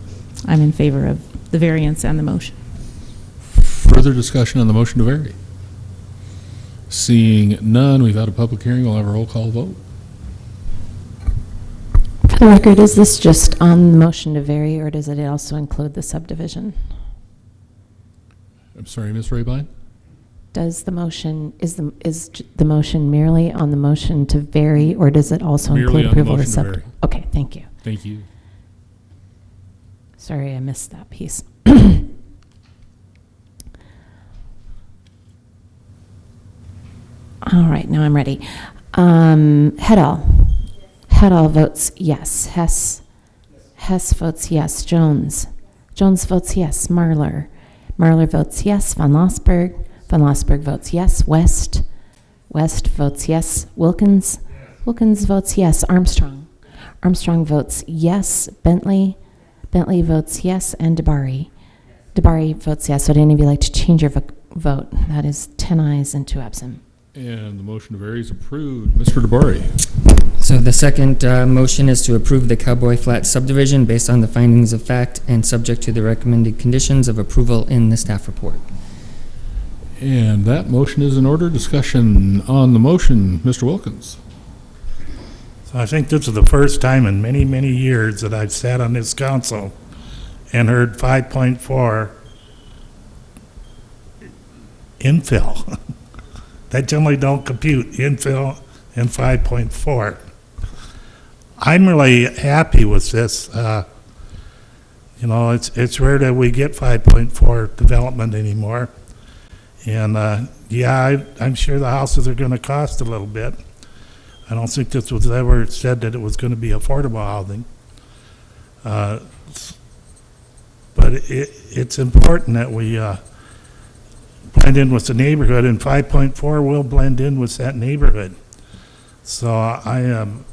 I'm in favor of the variance and the motion. Further discussion on the motion to vary? Seeing none, we've had a public hearing. We'll have a roll call vote. For the record, is this just on the motion to vary, or does it also include the subdivision? I'm sorry, Ms. Raybine? Does the motion, is the motion merely on the motion to vary, or does it also Merely include on the approval of motion to sub? vary. Okay, thank you. Thank you. Sorry, I missed that piece. All right, now I'm ready. Hedall. Hedall votes yes. Hess votes yes. Jones votes yes. Marler votes yes. Van Lossberg votes yes. West votes yes. Wilkins votes yes. Armstrong votes yes. Bentley votes yes. And DeBari votes yes. Would any of you like to change your vote? That is 10 ayes and 2 absent. And the motion to vary is approved. Mr. DeBari? So the second motion is to approve the Cowboy Flat subdivision based on the findings of fact and subject to the recommended conditions of approval in the staff report. And that motion is in order. Discussion on the motion. Mr. Wilkins? So I think this is the first time in many, many years that I've sat on this council and heard 5.4 infill. That generally don't compute, infill and 5.4. I'm really happy with this. It's rare that we get 5.4 development anymore. And yeah, I'm sure the houses are going to cost a little bit. I don't think this was ever said that it was going to be affordable housing. But it's important that we blend in with the neighborhood, and 5.4 will blend in with that neighborhood. So I am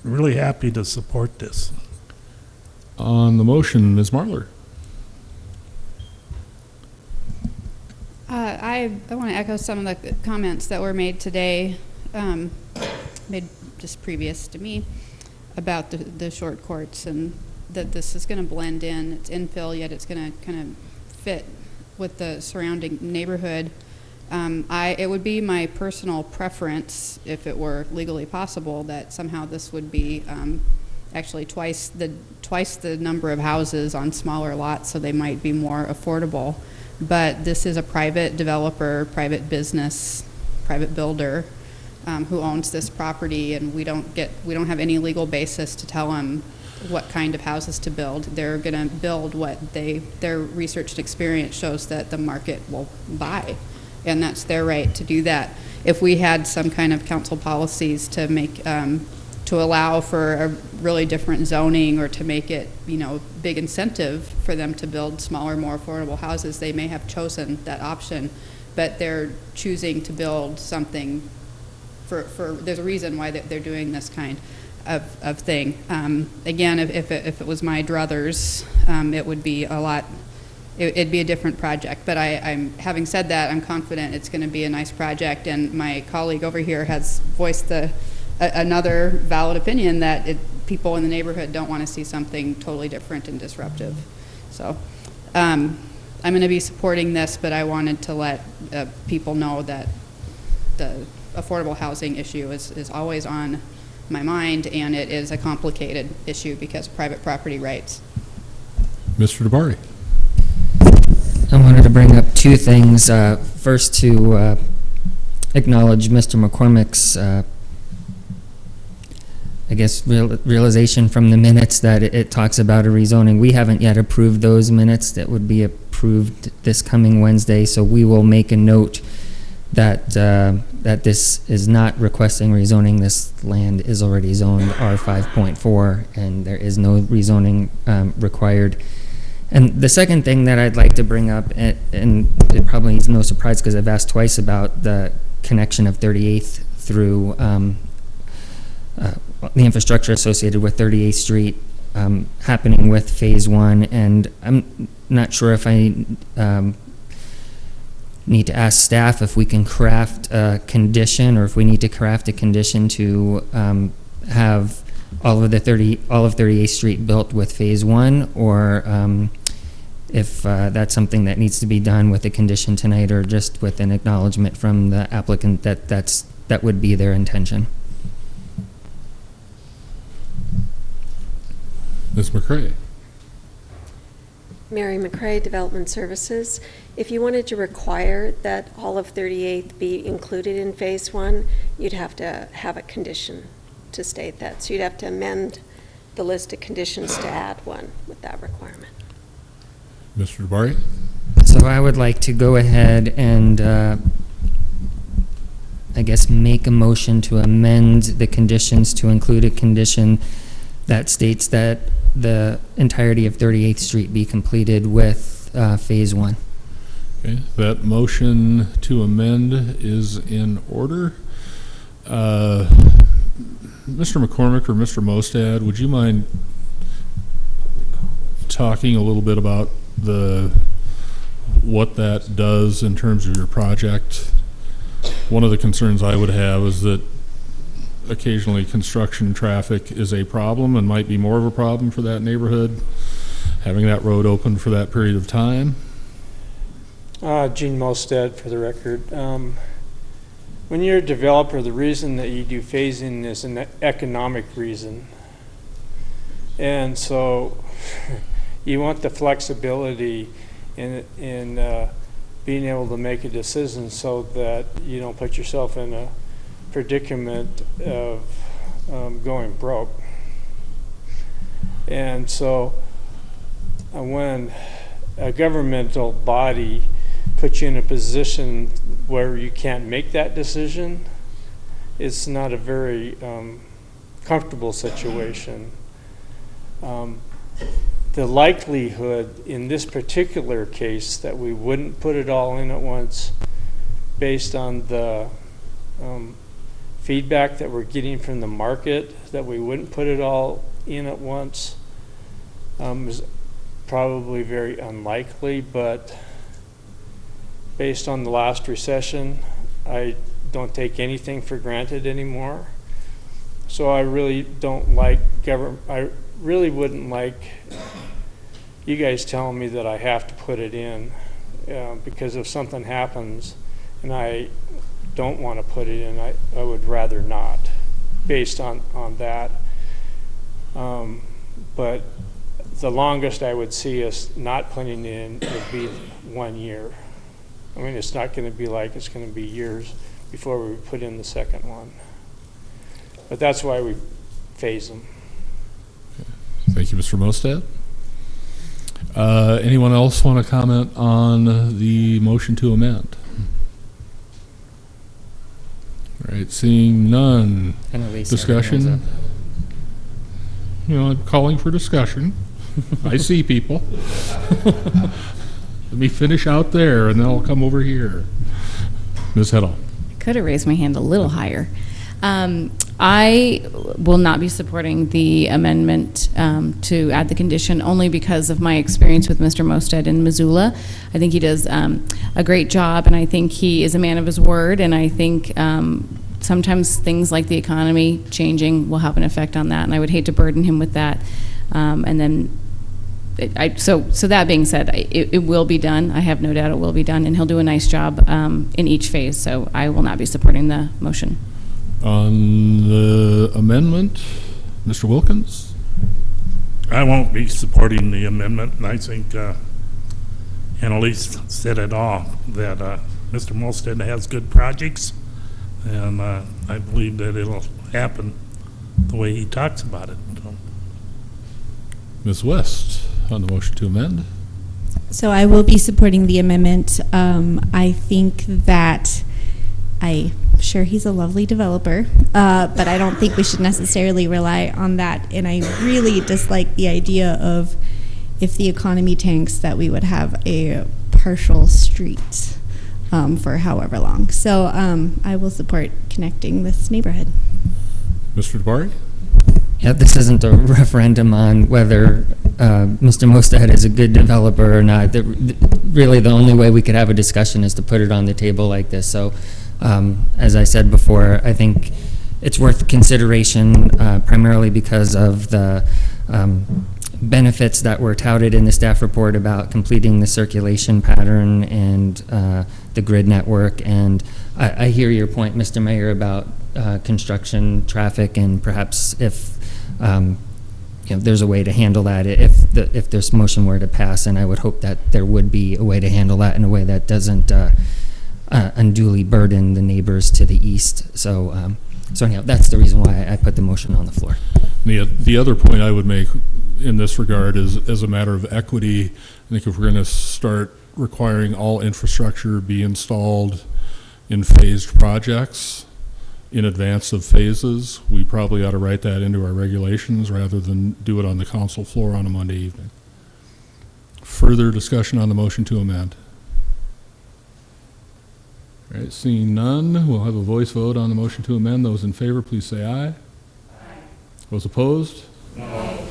really happy to support this. On the motion, Ms. Marlar. I want to echo some of the comments that were made today, made just previous to me, about the short courts, and that this is going to blend in. It's infill, yet it's going to kind of fit with the surrounding neighborhood. It would be my personal preference, if it were legally possible, that somehow this would be actually twice the number of houses on smaller lots, so they might be more affordable. But this is a private developer, private business, private builder who owns this property, and we don't have any legal basis to tell them what kind of houses to build. They're going to build what their research and experience shows that the market will buy, and that's their right to do that. If we had some kind of council policies to make to allow for a really different zoning, or to make it, big incentive for them to build smaller, more affordable houses, they may have chosen that option, but they're choosing to build something for there's a reason why they're doing this kind of thing. Again, if it was my druthers, it would be it'd be a different project. But I'm having said that, I'm confident it's going to be a nice project, and my colleague over here has voiced another valid opinion that people in the neighborhood don't want to see something totally different and disruptive. So I'm going to be supporting this, but I wanted to let people know that the affordable housing issue is always on my mind, and it is a complicated issue because of private property rights. Mr. DeBari. I wanted to bring up two things. First, to acknowledge Mr. McCormick's realization from the minutes that it talks about a rezoning. We haven't yet approved those minutes. That would be approved this coming Wednesday, so we will make a note that that this is not requesting rezoning. This land is already zoned R5.4, and there is no rezoning required. And the second thing that I'd like to bring up, and it probably is no surprise because I've asked twice about the connection of 38th through the infrastructure associated with 38th Street happening with Phase 1, and I'm not sure if I need to ask staff if we can craft a condition, or if we need to craft a condition to have all of 38th Street built with Phase 1, or if that's something that needs to be done with a condition tonight, or just with an acknowledgement from the applicant that that would be their intention. Ms. McCrae. Mary McCrae, Development Services. If you wanted to require that all of 38th be included in Phase 1, you'd have to have a condition to state that. So you'd have to amend the list of conditions to add one with that requirement. Mr. DeBari. So I would like to go ahead and make a motion to amend the conditions to include a condition that states that the entirety of 38th Street be completed with Phase 1. Okay, that motion to amend is in order. Mr. McCormick or Mr. Mostad, would you mind talking a little bit about what that does in terms of your project? One of the concerns I would have is that occasionally construction traffic is a problem, and might be more of a problem for that neighborhood, having that road open for that period of time. Gene Mostad for the record. When you're a developer, the reason that you do phasing is an economic reason. And so you want the flexibility in being able to make a decision so that you don't put yourself in a predicament of going broke. And so when a governmental body puts you in a position where you can't make that decision, it's not a very comfortable situation. The likelihood in this particular case that we wouldn't put it all in at once, based on the feedback that we're getting from the market, that we wouldn't put it all in at once, is probably very unlikely. But based on the last recession, I don't take anything for granted anymore. So I really don't like government. I really wouldn't like you guys telling me that I have to put it in, because if something happens and I don't want to put it in, I would rather not, based on that. But the longest I would see us not putting it in would be 1 year. I mean, it's not going to be like it's going to be years before we put in the second one. But that's why we phase them. Thank you, Mr. Mostad. Anyone else want to comment on the motion to amend? All right, seeing none. Discussion. You know, I'm calling for discussion. I see people. Let me finish out there, and then I'll come over here. Ms. Heddle. Could have raised my hand a little higher. I will not be supporting the amendment to add the condition, only because of my experience with Mr. Mostad in Missoula. I think he does a great job, and I think he is a man of his word, and I think sometimes things like the economy changing will have an effect on that, and I would hate to burden him with that. And then, so that being said, it will be done. I have no doubt it will be done, and he'll do a nice job in each phase, so I will not be supporting the motion. On the amendment, Mr. Wilkins? I won't be supporting the amendment, and I think Annalise said it all, that Mr. Molstead has good projects, and I believe that it'll happen the way he talks about it. So. Ms. West, on the motion to amend. So I will be supporting the amendment. I think that I'm sure he's a lovely developer, but I don't think we should necessarily rely on that. And I really dislike the idea of, if the economy tanks, that we would have a partial street for however long. So I will support connecting this neighborhood. Mr. DeBari? Yeah, this isn't a referendum on whether Mr. Mostad is a good developer or not. Really, the only way we could have a discussion is to put it on the table like this. So, as I said before, I think it's worth consideration, primarily because of the benefits that were touted in the staff report about completing the circulation pattern and the grid network. And I hear your point, Mr. Mayor, about construction traffic, and perhaps if there's a way to handle that if this motion were to pass, and I would hope that there would be a way to handle that in a way that doesn't unduly burden the neighbors to the east. So anyhow, that's the reason why I put the motion on the floor. The other point I would make in this regard is, as a matter of equity, I think if we're going to start requiring all infrastructure be installed in phased projects in advance of phases, we probably ought to write that into our regulations rather than do it on the council floor on a Monday evening. Further discussion on the motion to amend? All right, seeing none, we'll have a voice vote on the motion to amend. Those in favor, please say aye. Aye. Those opposed? No.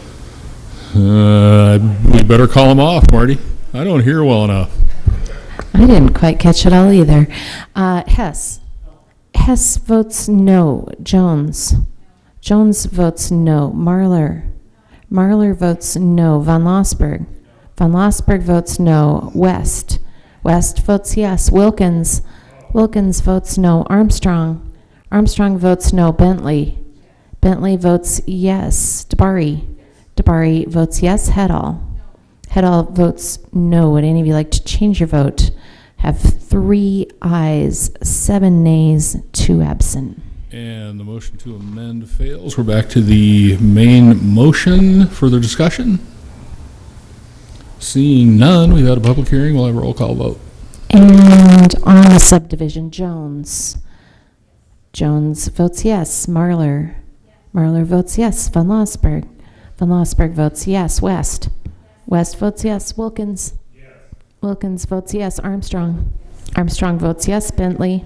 We better call them off, Marty. I don't hear well enough. I didn't quite catch it all either. Hess. Hess votes no. Jones. Jones votes no. Marler. Marler votes no. Von Lossberg. Von Lossberg votes no. West. West votes yes. Wilkins. Wilkins votes no. Armstrong. Armstrong votes no. Bentley. Bentley votes yes. DeBari. DeBari votes yes. Heddall. Heddall votes no. Would any of you like to change your vote? Have 3 ayes, 7 nays, 2 absent. And the motion to amend fails. We're back to the main motion. Further discussion? Seeing none, we've had a public hearing. We'll have a roll call vote. And on the subdivision, Jones. Jones votes yes. Marlar. Marlar votes yes. Van Lossberg. Van Lossberg votes yes. West. West votes yes. Wilkins. Wilkins votes yes. Armstrong. Armstrong votes yes. Bentley.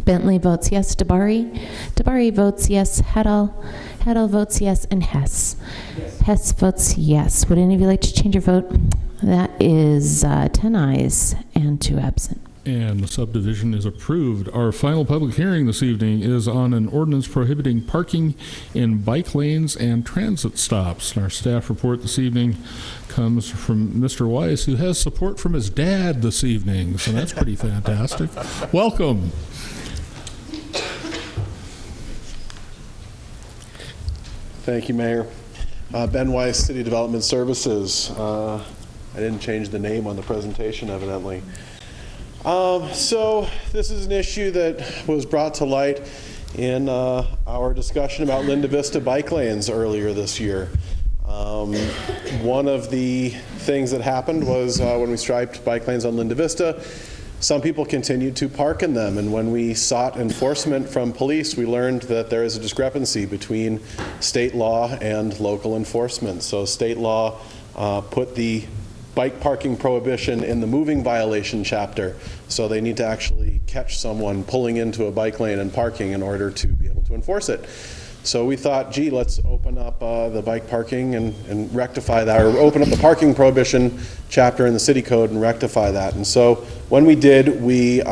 Bentley votes yes. Dabari. Dabari votes yes. Heddle. Heddle votes yes. And Hess. Hess votes yes. Would any of you like to change your vote? That is 10 ayes and 2 absent. And the subdivision is approved. Our final public hearing this evening is on an ordinance prohibiting parking in bike lanes and transit stops. And our staff report this evening comes from Mr. Weiss, who has support from his dad this evening. So that's pretty fantastic. Welcome. Thank you, Mayor. Ben Weiss, City Development Services. I didn't change the name on the presentation, evidently. So this is an issue that was brought to light in our discussion about Linda Vista bike lanes earlier this year. One of the things that happened was when we striped bike lanes on Linda Vista, some people continued to park in them, and when we sought enforcement from police, we learned that there is a discrepancy between state law and local enforcement. So state law put the bike parking prohibition in the moving violation chapter, so they need to actually catch someone pulling into a bike lane and parking in order to be able to enforce it. So we thought, gee, let's open up the bike parking and rectify that, or open up the parking prohibition chapter in the city code and rectify that. And so when we did, we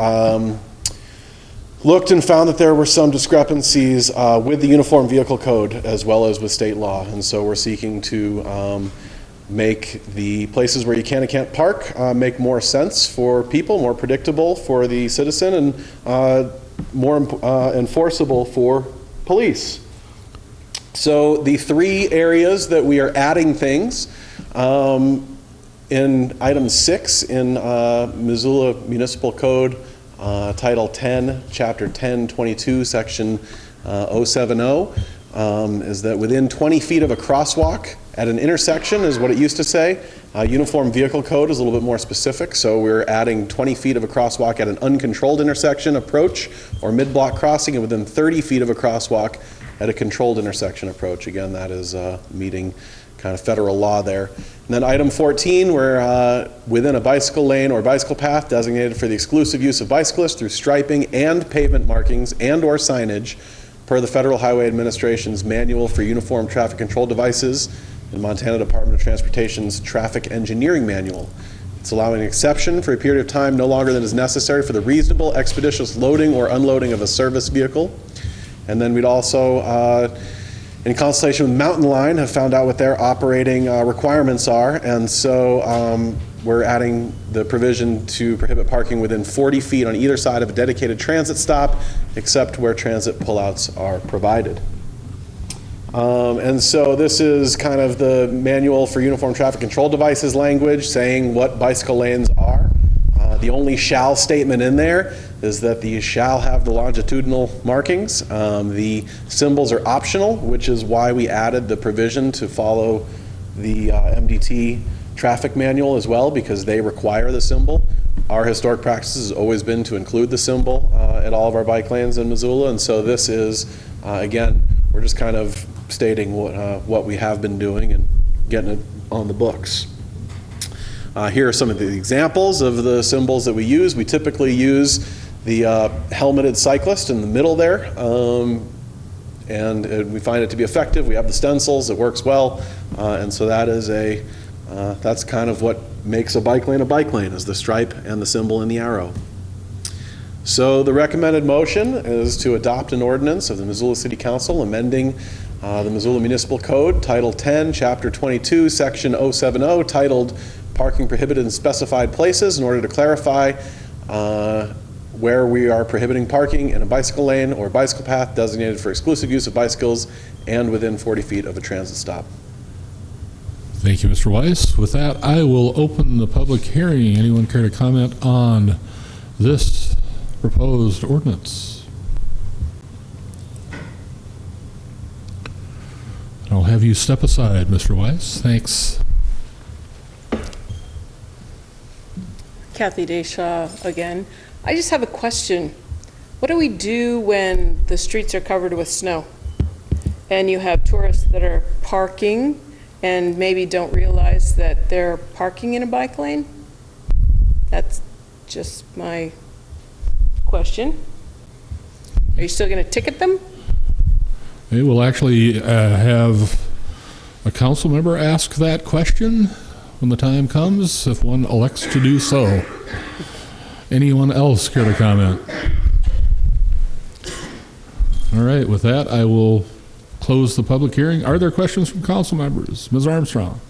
looked and found that there were some discrepancies with the Uniform Vehicle Code as well as with state law. And so we're seeking to make the places where you can and can't park make more sense for people, more predictable for the citizen, and more enforceable for police. So the 3 areas that we are adding things in item 6 in Missoula Municipal Code, Title 10, Chapter 1022, Section 070, is that within 20 feet of a crosswalk at an intersection is what it used to say. Uniform Vehicle Code is a little bit more specific, so we're adding 20 feet of a crosswalk at an uncontrolled intersection approach or mid-block crossing, and within 30 feet of a crosswalk at a controlled intersection approach. Again, that is meeting kind of federal law there. And then item 14, we're within a bicycle lane or bicycle path designated for the exclusive use of bicyclists through striping and pavement markings and or signage per the Federal Highway Administration's Manual for Uniform Traffic Control Devices and Montana Department of Transportation's Traffic Engineering Manual. It's allowing an exception for a period of time no longer than is necessary for the reasonable, expeditious loading or unloading of a service vehicle. And then we'd also, in consultation with Mountain Line, have found out what their operating requirements are. And so we're adding the provision to prohibit parking within 40 feet on either side of a dedicated transit stop, except where transit pullouts are provided. And so this is kind of the Manual for Uniform Traffic Control Devices language saying what bicycle lanes are. The only shall statement in there is that these shall have the longitudinal markings. The symbols are optional, which is why we added the provision to follow the MDT traffic manual as well, because they require the symbol. Our historic practice has always been to include the symbol at all of our bike lanes in Missoula, and so this is, again, we're just kind of stating what we have been doing and getting it on the books. Here are some of the examples of the symbols that we use. We typically use the helmeted cyclist in the middle there, and we find it to be effective. We have the stencils, it works well, and so that is that's kind of what makes a bike lane, is the stripe and the symbol and the arrow. So the recommended motion is to adopt an ordinance of the Missoula City Council amending the Missoula Municipal Code, Title 10, Chapter 22, Section 070, titled Parking Prohibited in Specified Places, in order to clarify where we are prohibiting parking in a bicycle lane or bicycle path designated for exclusive use of bicycles and within 40 feet of a transit stop. Thank you, Mr. Weiss. With that, I will open the public hearing. Anyone care to comment on this proposed ordinance? I'll have you step aside, Mr. Weiss. Thanks. Kathy Deshaw again. I just have a question. What do we do when the streets are covered with snow and you have tourists that are parking and maybe don't realize that they're parking in a bike lane? That's just my question. Are you still going to ticket them? Okay, we'll actually have a council member ask that question when the time comes, if one elects to do so. Anyone else care to comment? All right, with that, I will close the public hearing. Are there questions from council members? Ms. Armstrong.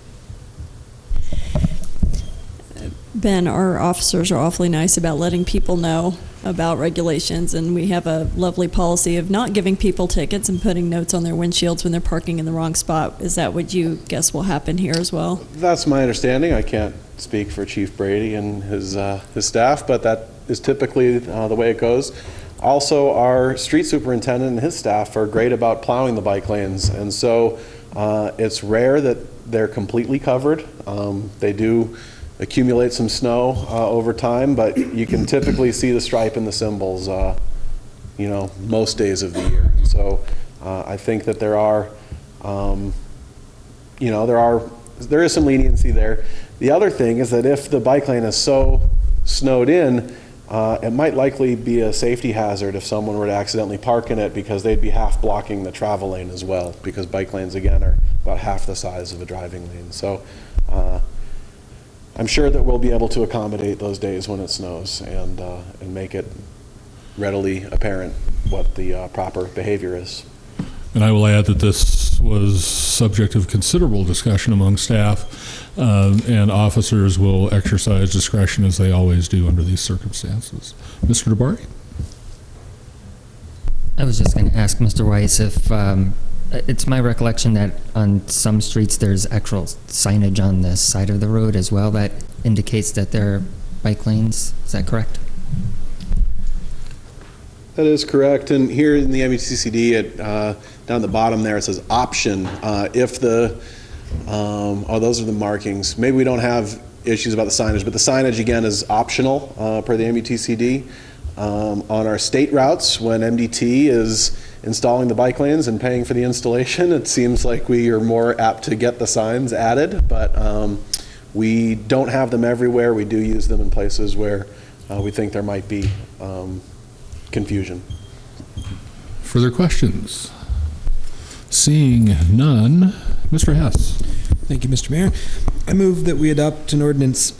Ben, our officers are awfully nice about letting people know about regulations, and we have a lovely policy of not giving people tickets and putting notes on their windshields when they're parking in the wrong spot. Is that what you guess will happen here as well? That's my understanding. I can't speak for Chief Brady and his staff, but that is typically the way it goes. Also, our street superintendent and his staff are great about plowing the bike lanes, and so it's rare that they're completely covered. They do accumulate some snow over time, but you can typically see the stripe and the symbols, most days of the year. So I think that there is some leniency there. The other thing is that if the bike lane is so snowed in, it might likely be a safety hazard if someone were to accidentally park in it, because they'd be half blocking the travel lane as well, because bike lanes, again, are about half the size of a driving lane. So I'm sure that we'll be able to accommodate those days when it snows and make it readily apparent what the proper behavior is. And I will add that this was subject of considerable discussion among staff, and officers will exercise discretion as they always do under these circumstances. Mr. DeBari? I was just going to ask Mr. Weiss if it's my recollection that on some streets there's actual signage on the side of the road as well that indicates that there are bike lanes. Is that correct? That is correct. And here in the MUTCD, down the bottom there, it says option. If the, those are the markings. Maybe we don't have issues about the signage, but the signage, again, is optional per the MUTCD. On our state routes, when MDT is installing the bike lanes and paying for the installation, it seems like we are more apt to get the signs added, but we don't have them everywhere. We do use them in places where we think there might be confusion. Further questions? Seeing none, Mr. Hess. Thank you, Mr. Mayor. I move that we adopt an ordinance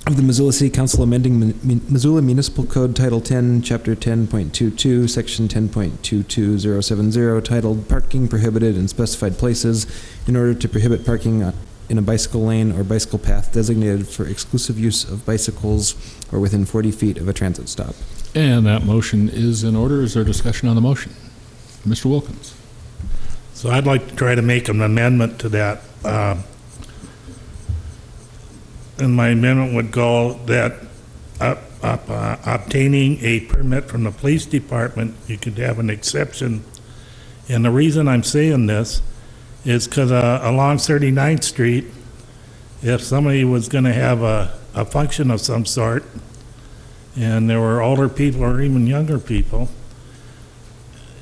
of the Missoula City Council amending Missoula Municipal Code Title 10, Chapter 10.22, Section 10.22070, titled Parking Prohibited in Specified Places, in order to prohibit parking in a bicycle lane or bicycle path designated for exclusive use of bicycles or within 40 feet of a transit stop. And that motion is in order. Is there discussion on the motion? Mr. Wilkins. So I'd like to try to make an amendment to that. And my amendment would go that obtaining a permit from the police department, you could have an exception. And the reason I'm saying this is because along 39th Street, if somebody was going to have a function of some sort, and there were older people or even younger people,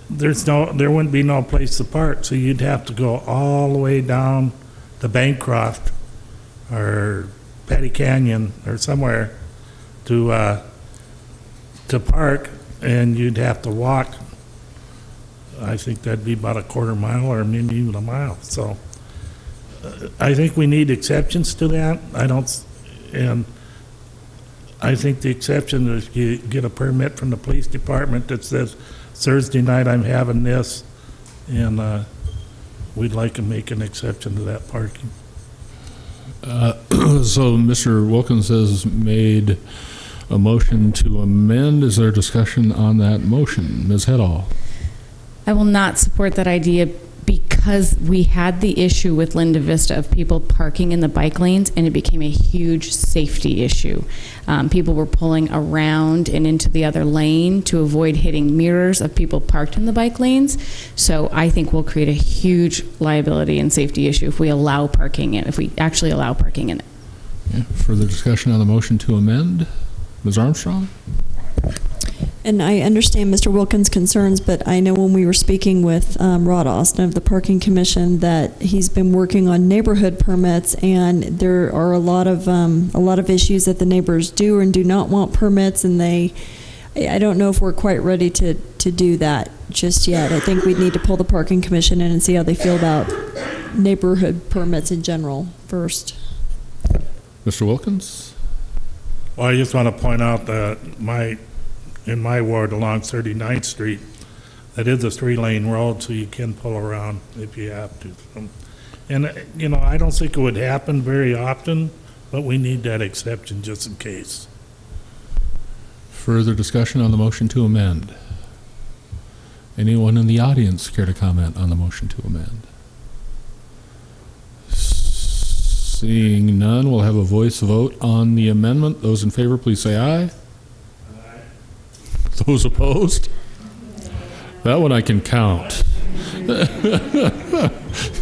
there wouldn't be no place to park, so you'd have to go all the way down to Bancroft or Patty Canyon or somewhere to park, and you'd have to walk. I think that'd be about a quarter mile or maybe even a mile. So I think we need exceptions to that. And I think the exception is you get a permit from the police department that says Thursday night I'm having this, and we'd like to make an exception to that parking. So Mr. Wilkins has made a motion to amend. Is there discussion on that motion? Ms. Heddall. I will not support that idea because we had the issue with Linda Vista of people parking in the bike lanes, and it became a huge safety issue. People were pulling around and into the other lane to avoid hitting mirrors of people parked in the bike lanes. So I think we'll create a huge liability and safety issue if we allow parking in, if we actually allow parking in it. Yeah. Further discussion on the motion to amend? Ms. Armstrong? And I understand Mr. Wilkins' concerns, but I know when we were speaking with Rod Austin of the Parking Commission that he's been working on neighborhood permits, and there are a lot of issues that the neighbors do and do not want permits, and I don't know if we're quite ready to do that just yet. I think we need to pull the Parking Commission in and see how they feel about neighborhood permits in general first. Mr. Wilkins? Well, I just want to point out that in my ward along 39th Street, that is a 3-lane road, so you can pull around if you have to. And, you know, I don't think it would happen very often, but we need that exception just in case. Further discussion on the motion to amend? Anyone in the audience care to comment on the motion to amend? Seeing none, we'll have a voice vote on the amendment. Those in favor, please say aye. Aye. Those opposed? That one I can count.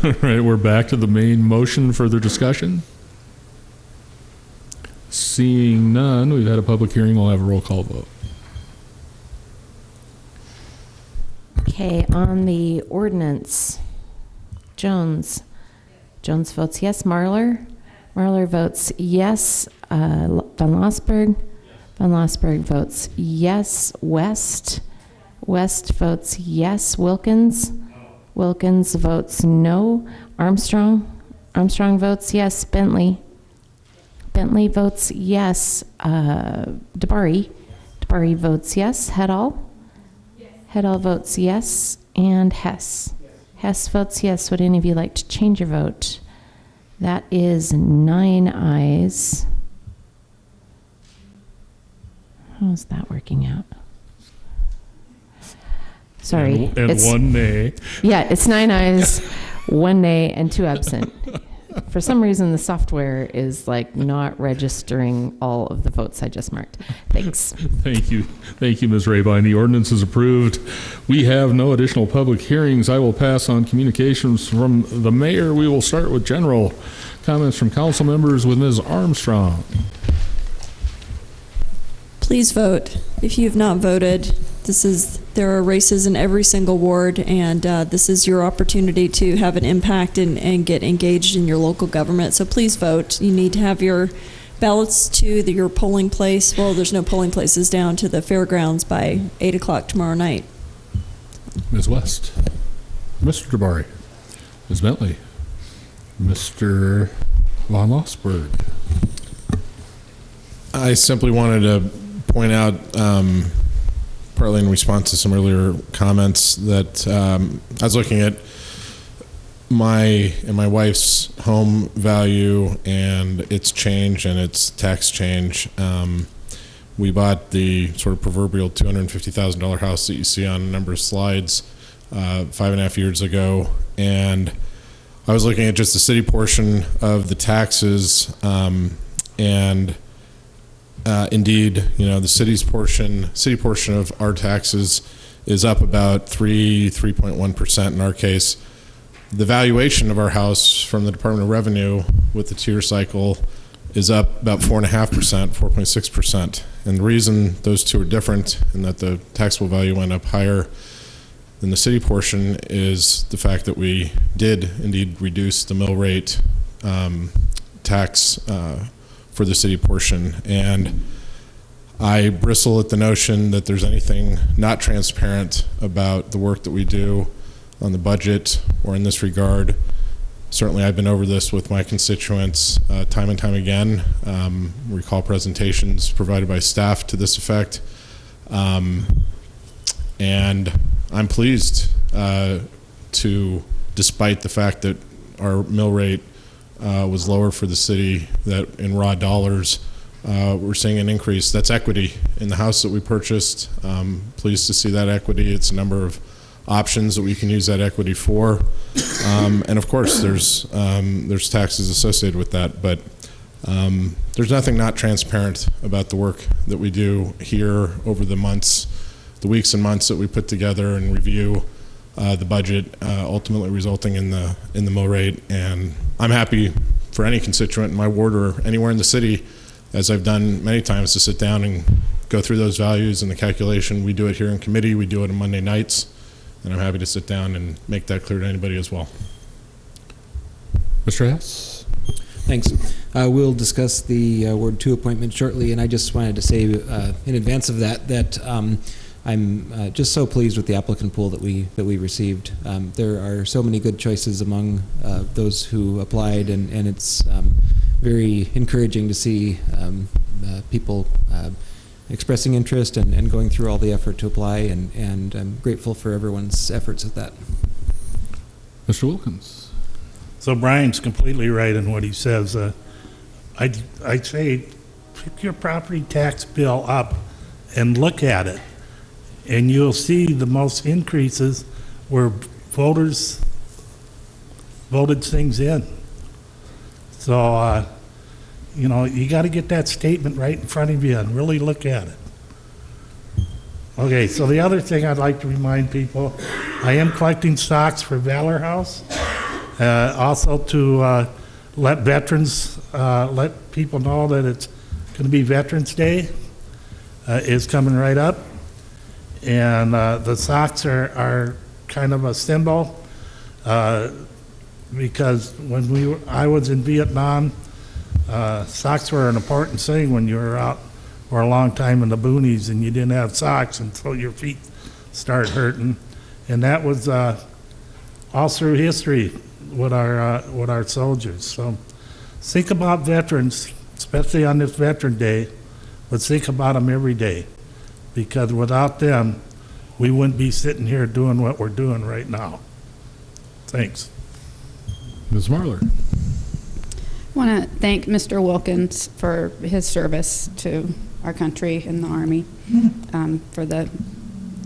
All right, we're back to the main motion. Further discussion? Seeing none, we've had a public hearing. We'll have a roll call vote. Okay, on the ordinance, Jones votes yes. Marlar votes yes. Van Lossberg votes yes. West votes yes. Wilkins votes no. Armstrong votes yes. Bentley votes yes. DeBari votes yes. Heddall votes yes. And Hess votes yes. Would any of you like to change your vote? That is 9 ayes. How's that working out? Sorry. And 1 nay. Yeah, it's 9 ayes, 1 nay, and 2 absent. For some reason, the software is not registering all of the votes I just marked. Thanks. Thank you, Ms. Rabine. The ordinance is approved. We have no additional public hearings. I will pass on communications from the mayor. We will start with general comments from council members with Ms. Armstrong. Please vote. If you have not voted, there are races in every single ward, and this is your opportunity to have an impact and get engaged in your local government. So please vote. You need to have your ballots to your polling place. Well, there's no polling places down to the fairgrounds by 8 o'clock tomorrow night. Ms. West, Mr. DeBari, Ms. Bentley, Mr. Von Lossberg. I simply wanted to point out, partly in response to some earlier comments, that I was looking at my wife's home value and its change and its tax change. We bought the sort of proverbial $250,000 house that you see on a number of slides 5.5 years ago, and I was looking at just the city portion of the taxes, and indeed, the city portion of our taxes is up about 3.1% in our case. The valuation of our house from the Department of Revenue with the tier cycle is up about 4.5%, 4.6%. And the reason those two are different and that the taxable value went up higher than the city portion is the fact that we did indeed reduce the mill rate tax for the city portion. And I bristle at the notion that there's anything not transparent about the work that we do on the budget or in this regard. Certainly I've been over this with my constituents time and time again. Recall presentations provided by staff to this effect. And I'm pleased to, despite the fact that our mill rate was lower for the city, that in raw dollars, we're seeing an increase. That's equity in the house that we purchased. Pleased to see that equity. It's a number of options that we can use that equity for. And of course, there's taxes associated with that, but there's nothing not transparent about the work that we do here over the weeks and months that we put together and review the budget, ultimately resulting in the mill rate. And I'm happy for any constituent in my ward or anywhere in the city, as I've done many times, to sit down and go through those values and the calculation. We do it here in committee. We do it on Monday nights, and I'm happy to sit down and make that clear to anybody as well. Mr. Hess? Thanks. We'll discuss the Ward 2 appointment shortly, and I just wanted to say in advance of that I'm just so pleased with the applicant pool that we received. There are so many good choices among those who applied, and it's very encouraging to see people expressing interest and going through all the effort to apply, and I'm grateful for everyone's efforts at that. Mr. Wilkins? So Brian's completely right in what he says. I'd say pick your property tax bill up and look at it, and you'll see the most increases where voters voted things in. So, you know, you got to get that statement right in front of you and really look at it. Okay, so the other thing I'd like to remind people, I am collecting stocks for Valor House. Also to let veterans, let people know that it's going to be Veterans Day is coming right up. And the socks are kind of a symbol because when I was in Vietnam, socks were an important thing when you were out for a long time in the boonies and you didn't have socks until your feet started hurting. And that was all through history with our soldiers. So think about veterans, especially on this Veteran Day, but think about them every day, because without them, we wouldn't be sitting here doing what we're doing right now. Thanks. Ms. Marler? I want to thank Mr. Wilkins for his service to our country in the Army.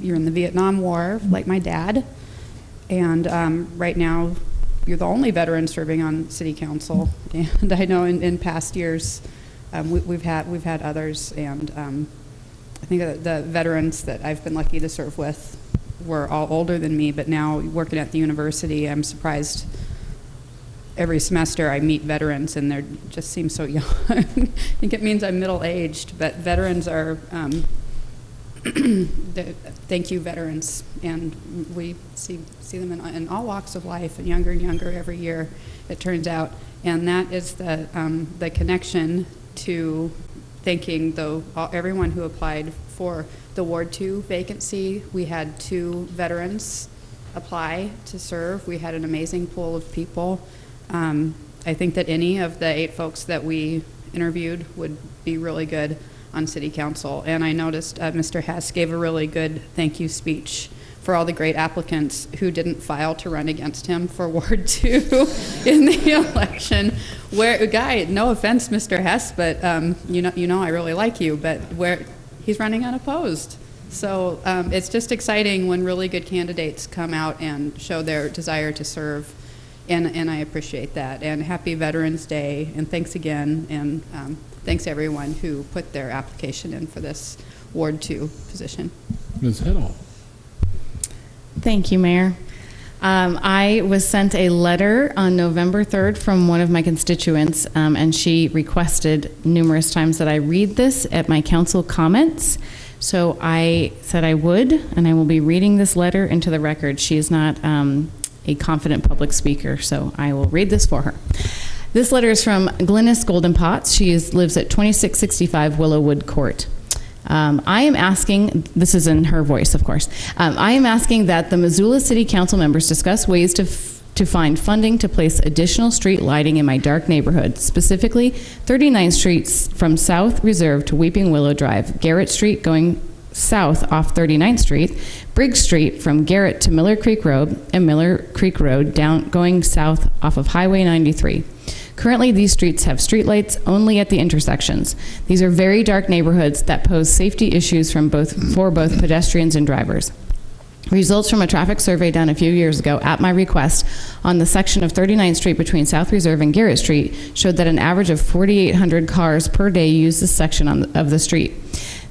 You're in the Vietnam War, like my dad, and right now you're the only veteran serving on City Council. And I know in past years we've had others, and I think that the veterans that I've been lucky to serve with were all older than me, but now working at the university, I'm surprised every semester I meet veterans and they just seem so young. I think it means I'm middle-aged, but veterans are, thank you, veterans. And we see them in all walks of life, and younger every year, it turns out. And that is the connection to thanking everyone who applied for the Ward 2 vacancy. We had 2 veterans apply to serve. We had an amazing pool of people. I think that any of the 8 folks that we interviewed would be really good on City Council. And I noticed Mr. Hess gave a really good thank you speech for all the great applicants who didn't file to run against him for Ward 2 in the election. No offense, Mr. Hess, but you know I really like you, but where he's running unopposed. So it's just exciting when really good candidates come out and show their desire to serve. And I appreciate that. And happy Veterans Day, and thanks again, and thanks everyone who put their application in for this Ward 2 position. Ms. Hiddle. Thank you, Mayor. I was sent a letter on November 3rd from one of my constituents, and she requested numerous times that I read this at my council comments. So I said I would, and I will be reading this letter into the record. She is not a confident public speaker, so I will read this for her. This letter is from Glynis Goldenpots. She lives at 2665 Willowwood Court. I am asking, this is in her voice, of course, I am asking that the Missoula City Council members discuss ways to find funding to place additional street lighting in my dark neighborhood, specifically 39th Street from South Reserve to Weeping Willow Drive, Garrett Street going south off 39th Street, Briggs Street from Garrett to Miller Creek Road, and Miller Creek Road going south off of Highway 93. Currently, these streets have streetlights only at the intersections. These are very dark neighborhoods that pose safety issues for both pedestrians and drivers. Results from a traffic survey done a few years ago at my request on the section of 39th Street between South Reserve and Garrett Street showed that an average of 4,800 cars per day use this section of the street.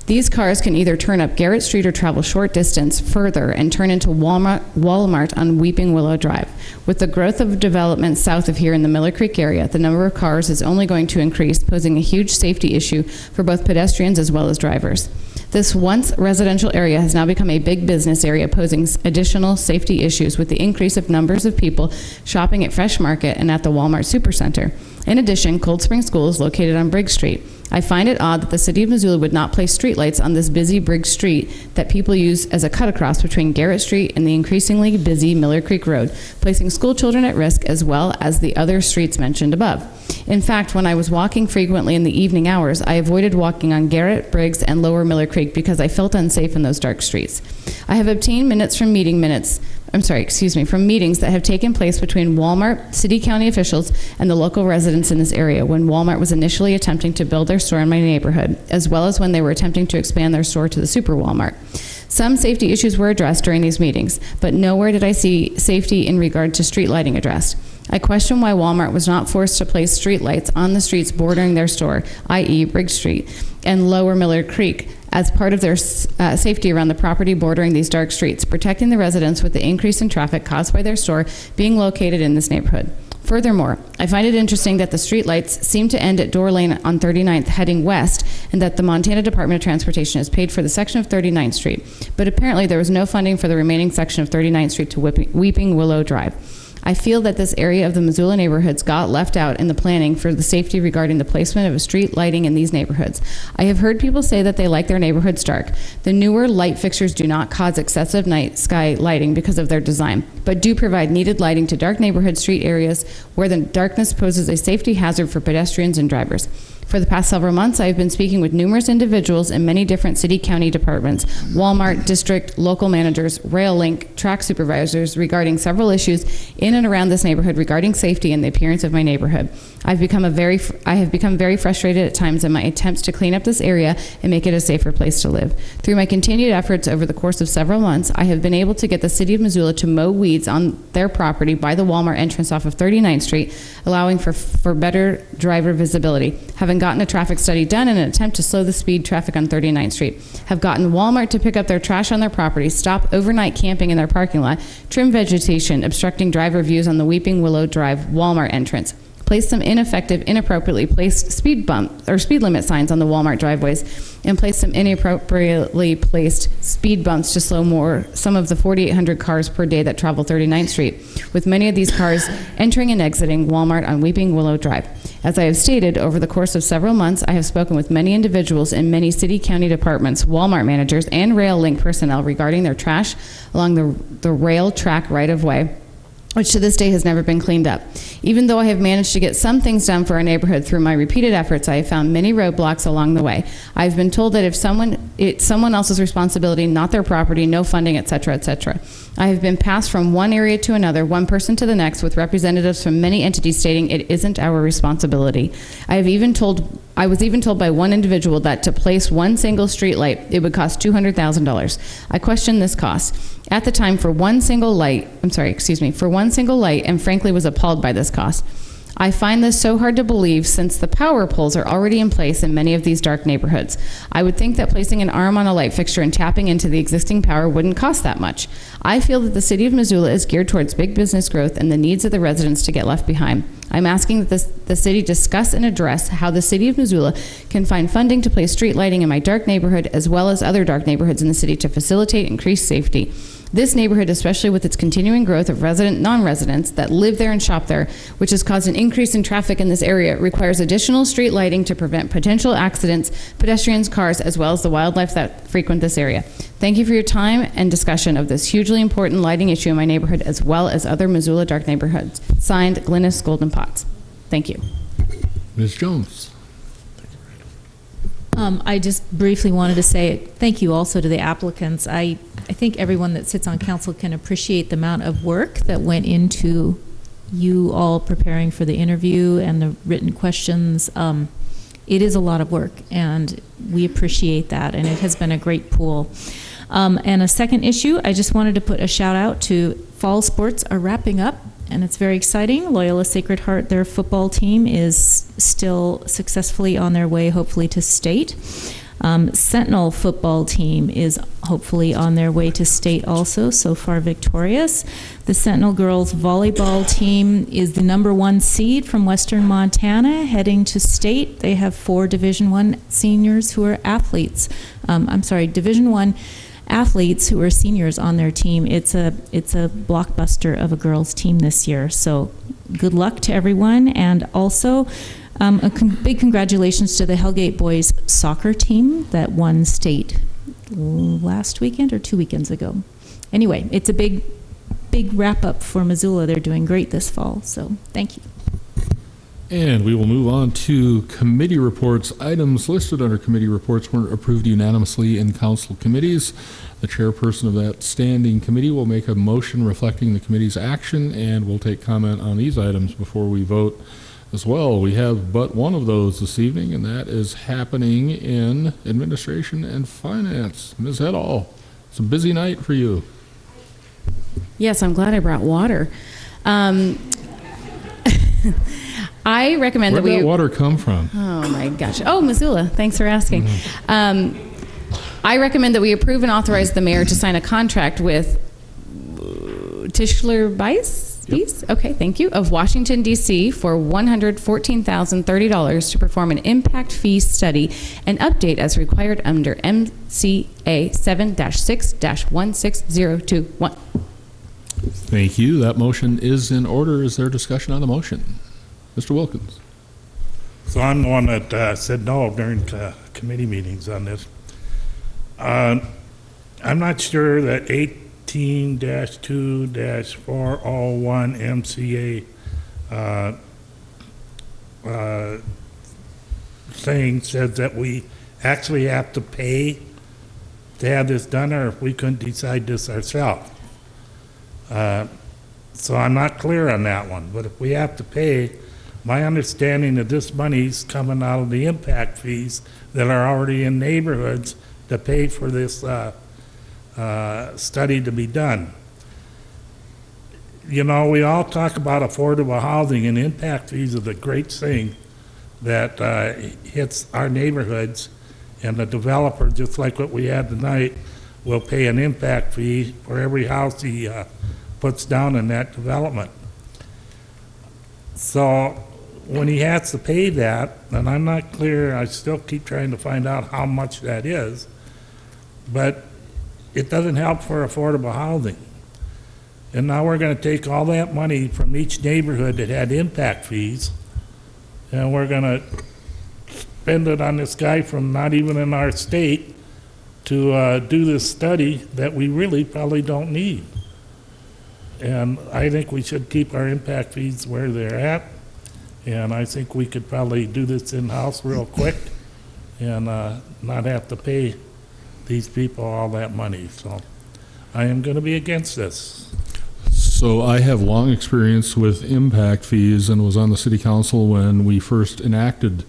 These cars can either turn up Garrett Street or travel short distance further and turn into Walmart on Weeping Willow Drive. With the growth of development south of here in the Miller Creek area, the number of cars is only going to increase, posing a huge safety issue for both pedestrians as well as drivers. This once residential area has now become a big business area, posing additional safety issues with the increase of numbers of people shopping at Fresh Market and at the Walmart Supercenter. In addition, Cold Spring School is located on Briggs Street. I find it odd that the City of Missoula would not place streetlights on this busy Briggs Street that people use as a cut across between Garrett Street and the increasingly busy Miller Creek Road, placing school children at risk as well as the other streets mentioned above. In fact, when I was walking frequently in the evening hours, I avoided walking on Garrett, Briggs, and Lower Miller Creek because I felt unsafe in those dark streets. I have obtained from meetings that have taken place between Walmart, city county officials, and the local residents in this area when Walmart was initially attempting to build their store in my neighborhood, as well as when they were attempting to expand their store to the Super Walmart. Some safety issues were addressed during these meetings, but nowhere did I see safety in regard to street lighting addressed. I question why Walmart was not forced to place street lights on the streets bordering their store, i.e. Briggs Street and Lower Miller Creek, as part of their safety around the property bordering these dark streets, protecting the residents with the increase in traffic caused by their store being located in this neighborhood. Furthermore, I find it interesting that the street lights seem to end at Door Lane on 39th heading west, and that the Montana Department of Transportation has paid for the section of 39th Street. But apparently there was no funding for the remaining section of 39th Street to Weeping Willow Drive. I feel that this area of the Missoula neighborhoods got left out in the planning for the safety regarding the placement of street lighting in these neighborhoods. I have heard people say that they like their neighborhoods dark. The newer light fixtures do not cause excessive night sky lighting because of their design, but do provide needed lighting to dark neighborhood street areas where the darkness poses a safety hazard for pedestrians and drivers. For the past several months, I have been speaking with numerous individuals in many different city county departments, Walmart, district, local managers, rail link, track supervisors regarding several issues in and around this neighborhood regarding safety and the appearance of my neighborhood. I have become very frustrated at times in my attempts to clean up this area and make it a safer place to live. Through my continued efforts over the course of several months, I have been able to get the City of Missoula to mow weeds on their property by the Walmart entrance off of 39th Street, allowing for better driver visibility. Having gotten a traffic study done in an attempt to slow the speed traffic on 39th Street, have gotten Walmart to pick up their trash on their property, stop overnight camping in their parking lot, trim vegetation obstructing driver views on the Weeping Willow Drive Walmart entrance, place some ineffective, inappropriately placed speed limit signs on the Walmart driveways, and place some inappropriately placed speed bumps to slow some of the 4,800 cars per day that travel 39th Street, with many of these cars entering and exiting Walmart on Weeping Willow Drive. As I have stated, over the course of several months, I have spoken with many individuals in many city county departments, Walmart managers, and rail link personnel regarding their trash along the rail track right-of-way, which to this day has never been cleaned up. Even though I have managed to get some things done for our neighborhood through my repeated efforts, I have found many roadblocks along the way. I've been told that it's someone else's responsibility, not their property, no funding, etc., etc. I have been passed from one area to another, one person to the next, with representatives from many entities stating it isn't our responsibility. I was even told by one individual that to place one single street light, it would cost $200,000. I questioned this cost at the time for one single light, and frankly was appalled by this cost. I find this so hard to believe since the power poles are already in place in many of these dark neighborhoods. I would think that placing an arm on a light fixture and tapping into the existing power wouldn't cost that much. I feel that the City of Missoula is geared towards big business growth and the needs of the residents to get left behind. I'm asking that the city discuss and address how the City of Missoula can find funding to place street lighting in my dark neighborhood as well as other dark neighborhoods in the city to facilitate increased safety. This neighborhood, especially with its continuing growth of resident non-residents that live there and shop there, which has caused an increase in traffic in this area, requires additional street lighting to prevent potential accidents, pedestrians, cars, as well as the wildlife that frequent this area. Thank you for your time and discussion of this hugely important lighting issue in my neighborhood as well as other Missoula dark neighborhoods. Signed, Glynis Golden Potts. Thank you. Ms. Jones. I just briefly wanted to say thank you also to the applicants. I think everyone that sits on council can appreciate the amount of work that went into you all preparing for the interview and the written questions. It is a lot of work, and we appreciate that, and it has been a great pool. And a second issue, I just wanted to put a shout out to fall sports are wrapping up, and it's very exciting. Loyola Sacred Heart, their football team, is still successfully on their way, hopefully, to state. Sentinel football team is hopefully on their way to state also, so far victorious. The Sentinel girls volleyball team is the #1 seed from Western Montana, heading to state. They have 4 Division I seniors who are athletes. Division I athletes who are seniors on their team. It's a blockbuster of a girls team this year. So good luck to everyone, and also big congratulations to the Hellgate boys soccer team that won state last weekend or 2 weekends ago. Anyway, it's a big wrap up for Missoula. They're doing great this fall. So thank you. And we will move on to committee reports. Items listed under committee reports were approved unanimously in council committees. The chairperson of that standing committee will make a motion reflecting the committee's action, and we'll take comment on these items before we vote as well. We have but one of those this evening, and that is happening in Administration and Finance. Ms. Hedall, it's a busy night for you. Yes, I'm glad I brought water. I recommend Where'd that we... that water come from? Oh my gosh. Oh, Missoula. Thanks for asking. I recommend that we approve and authorize the mayor to sign a contract with Tischler Bice? Yep. Okay, thank you. Of Washington, D.C. for $114,030 to perform an impact fee study and update as required under MCA 7-6-16021. Thank you. That motion is in order. Is there discussion on the motion? Mr. Wilkins. So I'm the one that said no during committee meetings on this. I'm not sure that 18-2-401 MCA thing says that we actually have to pay to have this done, or if we couldn't decide this ourselves. So I'm not clear on that one, but if we have to pay, my understanding that this money's coming out of the impact fees that are already in neighborhoods to pay for this study to be done. You know, we all talk about affordable housing, and impact fees are the great thing that hits our neighborhoods, and the developer, just like what we had tonight, will pay an impact fee for every house he puts down in that development. So when he has to pay that, and I'm not clear, I still keep trying to find out how much that is, but it doesn't help for affordable housing. And now we're going to take all that money from each neighborhood that had impact fees, and we're going to spend it on this guy from not even in our state to do this study that we really probably don't need. And I think we should keep our impact fees where they're at, and I think we could probably do this in-house real quick and not have to pay these people all that money. So I am going to be against this. So I have long experience with impact fees and was on the city council when we first enacted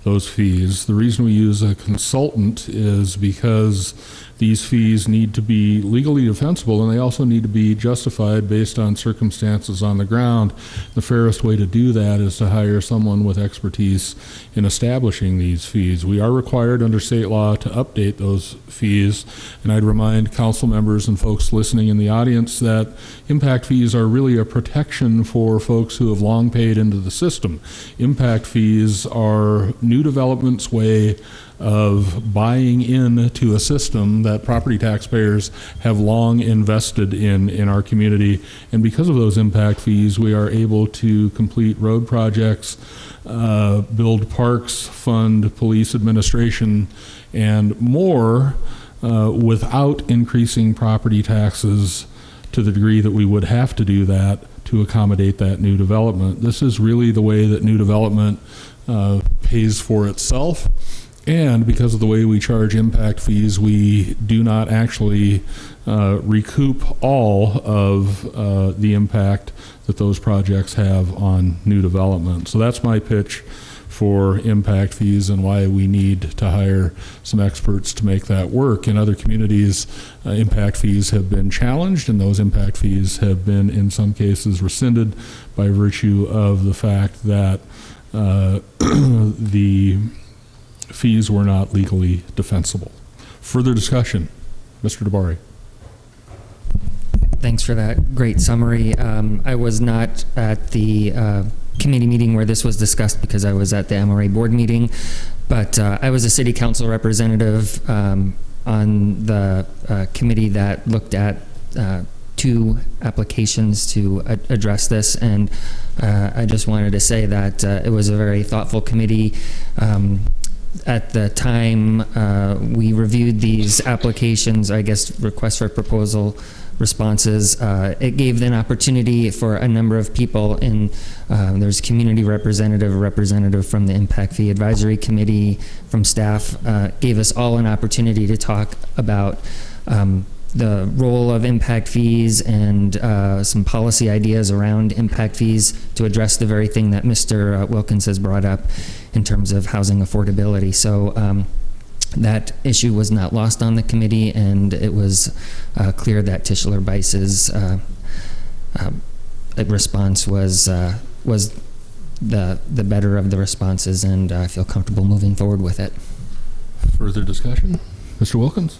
those fees. The reason we use a consultant is because these fees need to be legally defensible, and they also need to be justified based on circumstances on the ground. The fairest way to do that is to hire someone with expertise in establishing these fees. We are required under state law to update those fees, and I'd remind council members and folks listening in the audience that impact fees are really a protection for folks who have long paid into the system. Impact fees are new development's way of buying into a system that property taxpayers have long invested in our community. And because of those impact fees, we are able to complete road projects, build parks, fund police administration, and more without increasing property taxes to the degree that we would have to do that to accommodate that new development. This is really the way that new development pays for itself. And because of the way we charge impact fees, we do not actually recoup all of the impact that those projects have on new development. So that's my pitch for impact fees and why we need to hire some experts to make that work. In other communities, impact fees have been challenged, and those impact fees have been, in some cases, rescinded by virtue of the fact that the fees were not legally defensible. Further discussion, Mr. DeBari. Thanks for that great summary. I was not at the committee meeting where this was discussed because I was at the MRA board meeting, but I was a city council representative on the committee that looked at 2 applications to address this, and I just wanted to say that it was a very thoughtful committee. At the time we reviewed these applications, I guess requests for proposal responses, it gave an opportunity for a number of people in, there's community representative from the Impact Fee Advisory Committee, from staff, gave us all an opportunity to talk about the role of impact fees and some policy ideas around impact fees to address the very thing that Mr. Wilkins has brought up in terms of housing affordability. So that issue was not lost on the committee, and it was clear that Tischler Bice's response was the better of the responses, and I feel comfortable moving forward with it. Further discussion, Mr. Wilkins.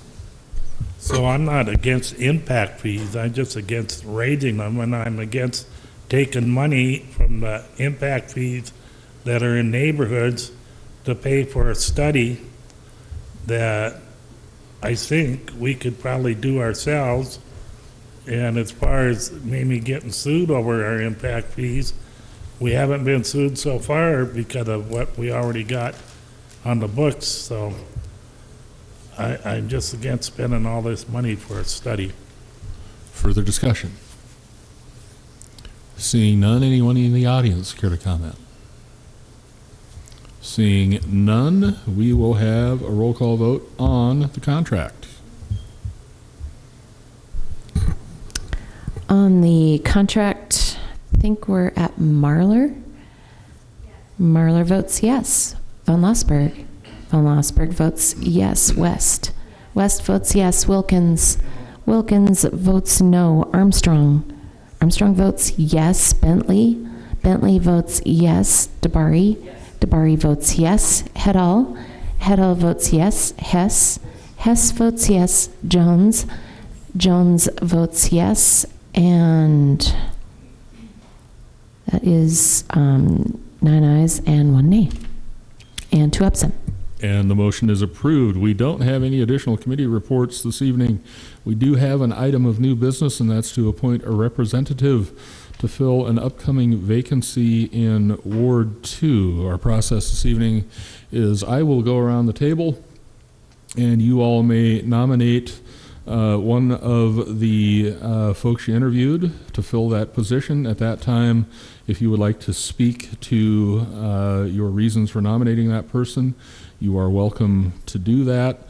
So I'm not against impact fees, I'm just against raising them, and I'm against taking money from the impact fees that are in neighborhoods to pay for a study that I think we could probably do ourselves. And as far as maybe getting sued over our impact fees, we haven't been sued so far because of what we already got on the books. So I'm just against spending all this money for a study. Further discussion. Seeing none, anyone in the audience care to comment? Seeing none, we will have a roll call vote on the contract. On the contract, I think we're at Marler. Marler votes yes. Von Lossberg. Von Lossberg votes yes. West. West votes yes. Wilkins. Wilkins votes no. Armstrong. Armstrong votes yes. Bentley. Bentley votes yes. DeBari. DeBari votes yes. Hedall. Hedall votes yes. Hess. Hess votes yes. Jones. Jones votes yes. And that is 9 ayes and 1 nay. And 2 absent. And the motion is approved. We don't have any additional committee reports this evening. We do have an item of new business, and that's to appoint a representative to fill an upcoming vacancy in Ward 2. Our process this evening is I will go around the table, and you all may nominate one of the folks you interviewed to fill that position. At that time, if you would like to speak to your reasons for nominating that person, you are welcome to do that.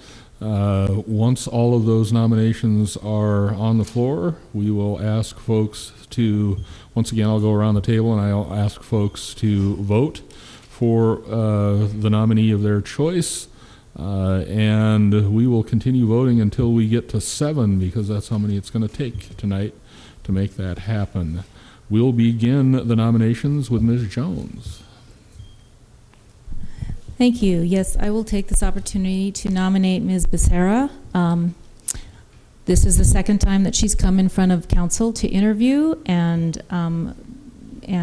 Once all of those nominations are on the floor, we will ask folks to, once again, I'll go around the table and I'll ask folks to vote for the nominee of their choice. And we will continue voting until we get to 7, because that's how many it's going to take tonight to make that happen. We'll begin the nominations with Ms. Jones. Thank you. Yes, I will take this opportunity to nominate Ms. Becerra. This is the second time that she's come in front of council to interview and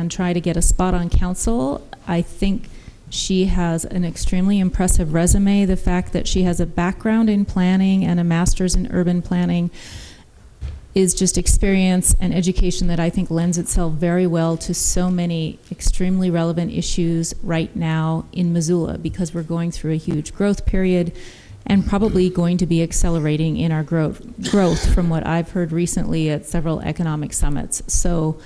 try to get a spot on council. I think she has an extremely impressive resume. The fact that she has a background in planning and a master's in urban planning is just experience and education that I think lends itself very well to so many extremely relevant issues right now in Missoula, because we're going through a huge growth period and probably going to be accelerating in our growth from what I've heard recently at several economic summits. So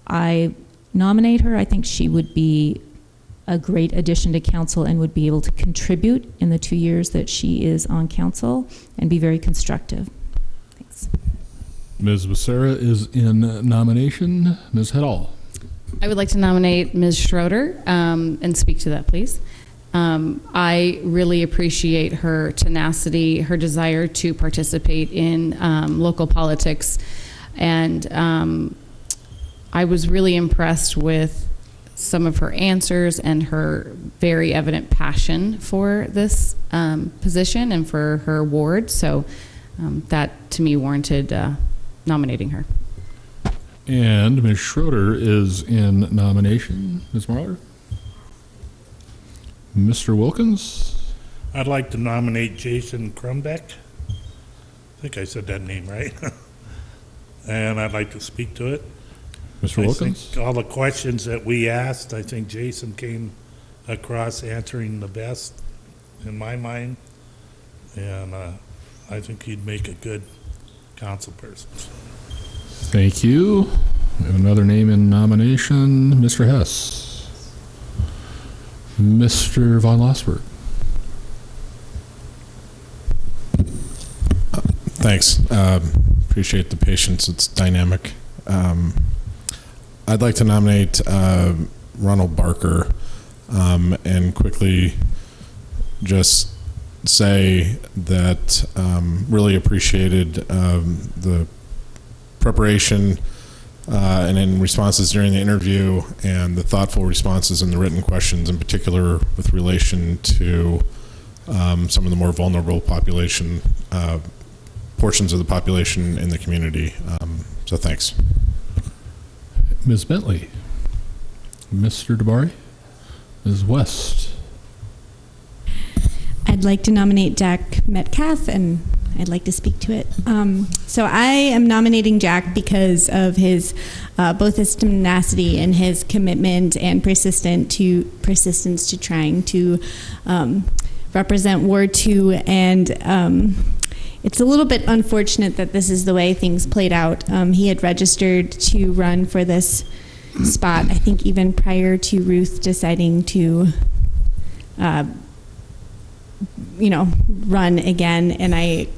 I nominate her. I think she would be a great addition to council and would be able to contribute in the 2 years that she is on council and be very constructive. Thanks. Ms. Becerra is in nomination. Ms. Hedall. I would like to nominate Ms. Schroeder and speak to that, please. I really appreciate her tenacity, her desire to participate in local politics, and I was really impressed with some of her answers and her very evident passion for this position and for her award. So that, to me, warranted nominating her. And Ms. Schroeder is in nomination. Ms. Marler? Mr. Wilkins? I'd like to nominate Jason Crumbeck. I think I said that name right. And I'd like to speak to it. Mr. Wilkins? I think all the questions that we asked, I think Jason came across answering the best in my mind. And I think he'd make a good council person. Thank you. We have another name in nomination, Mr. Hess. Mr. Von Lossberg. Thanks. Appreciate the patience. It's dynamic. I'd like to nominate Ronald Barker and quickly just say that really appreciated the preparation and in responses during the interview and the thoughtful responses in the written questions, in particular with relation to some of the more vulnerable population portions of the population in the community. So thanks. Ms. Bentley. Mr. DeBari. Ms. West. I'd like to nominate Jack Metcalf, and I'd like to speak to it. So I am nominating Jack because of his both his tenacity and his commitment and persistence to trying to represent Ward 2, and it's a little bit unfortunate that this is the way things played out. He had registered to run for this spot, I think even prior to Ruth deciding to run again, and I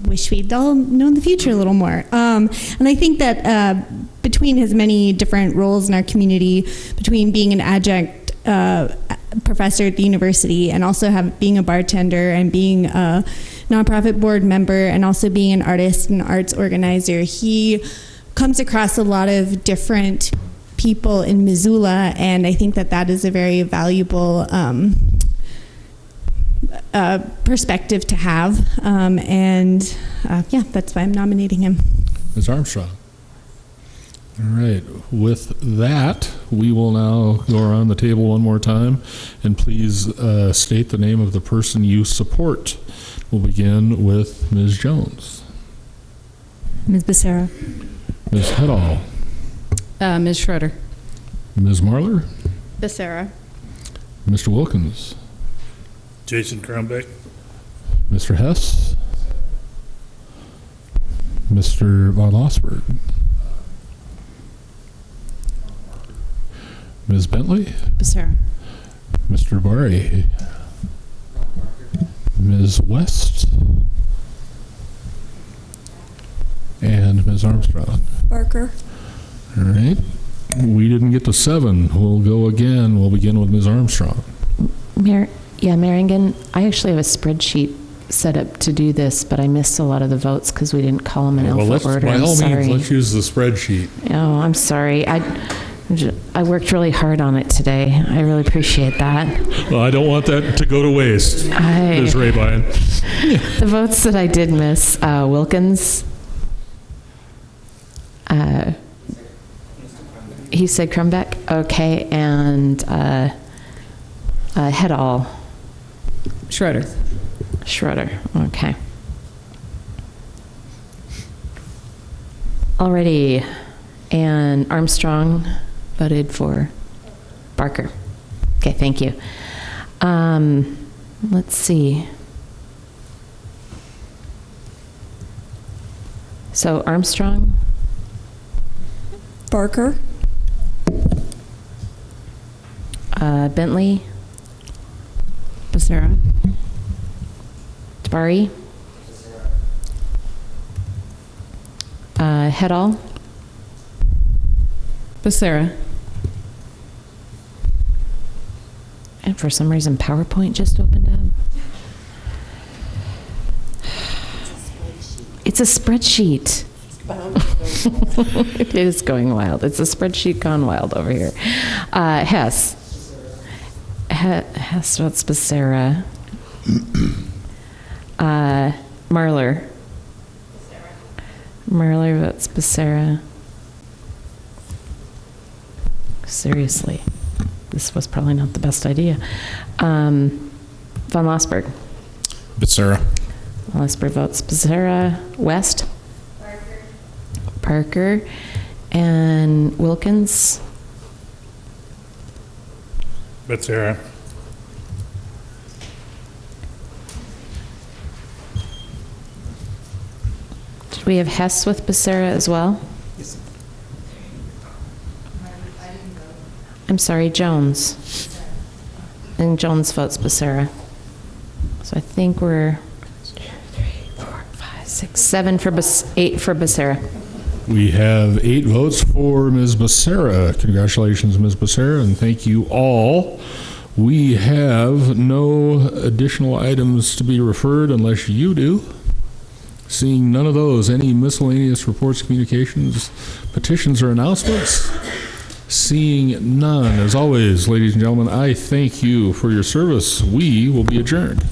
wish we'd all known the future a little more. And I think that between his many different roles in our community, between being an adjunct professor at the university and also being a bartender and being a nonprofit board member and also being an artist and arts organizer, he comes across a lot of different people in Missoula, and I think that that is a very valuable perspective to have, that's why I'm nominating him. Ms. Armstrong. All right. With that, we will now go around the table one more time, and please state the name of the person you support. We'll begin with Ms. Jones. Ms. Becerra. Ms. Hedall. Ms. Schroeder. Ms. Marler. Becerra. Mr. Wilkins. Jason Crumbeck. Mr. Hess. Mr. Von Lossberg. Ms. Bentley. Becerra. Mr. Barry. Ms. West. And Ms. Armstrong. Barker. All right. We didn't get to 7. We'll go again. We'll begin with Ms. Armstrong. Mayor Engen, I actually have a spreadsheet set up to do this, but I missed a lot of the votes because we didn't call them in alpha order. By I'm all sorry. means, let's use the spreadsheet. Oh, I'm sorry. I worked really hard on it today. I really appreciate that. Well, I don't want that to go to waste, Ms. Rabine. The votes that I did miss, Wilkins. He said Crumbeck? Okay, and Hedall. Schroeder. Schroeder, okay. Alrighty, and Armstrong voted for Barker. Okay, thank you. Let's see. So Armstrong? Barker. Bentley? Becerra. Tabari? Hedall? Becerra. And for some reason, PowerPoint just opened up. It's a spreadsheet. It is going wild. It's a spreadsheet gone wild over here. Hess. Hess votes Becerra. Marler. Marler votes Becerra. Seriously, this was probably not the best idea. Von Lossberg. Becerra. Von Lossberg votes Becerra. West. Parker. And Wilkins. Becerra. Did we have Hess with Becerra as well? I'm sorry, Jones. And Jones votes Becerra. So I think we're 2, 3, 4, 5, 6, 7 for 8 for Becerra. We have 8 votes for Ms. Becerra. Congratulations, Ms. Becerra, and thank you all. We have no additional items to be referred unless you do. Seeing none of those, any miscellaneous reports, communications, petitions, or announcements? Seeing none, as always, ladies and gentlemen, I thank you for your service. We will be adjourned.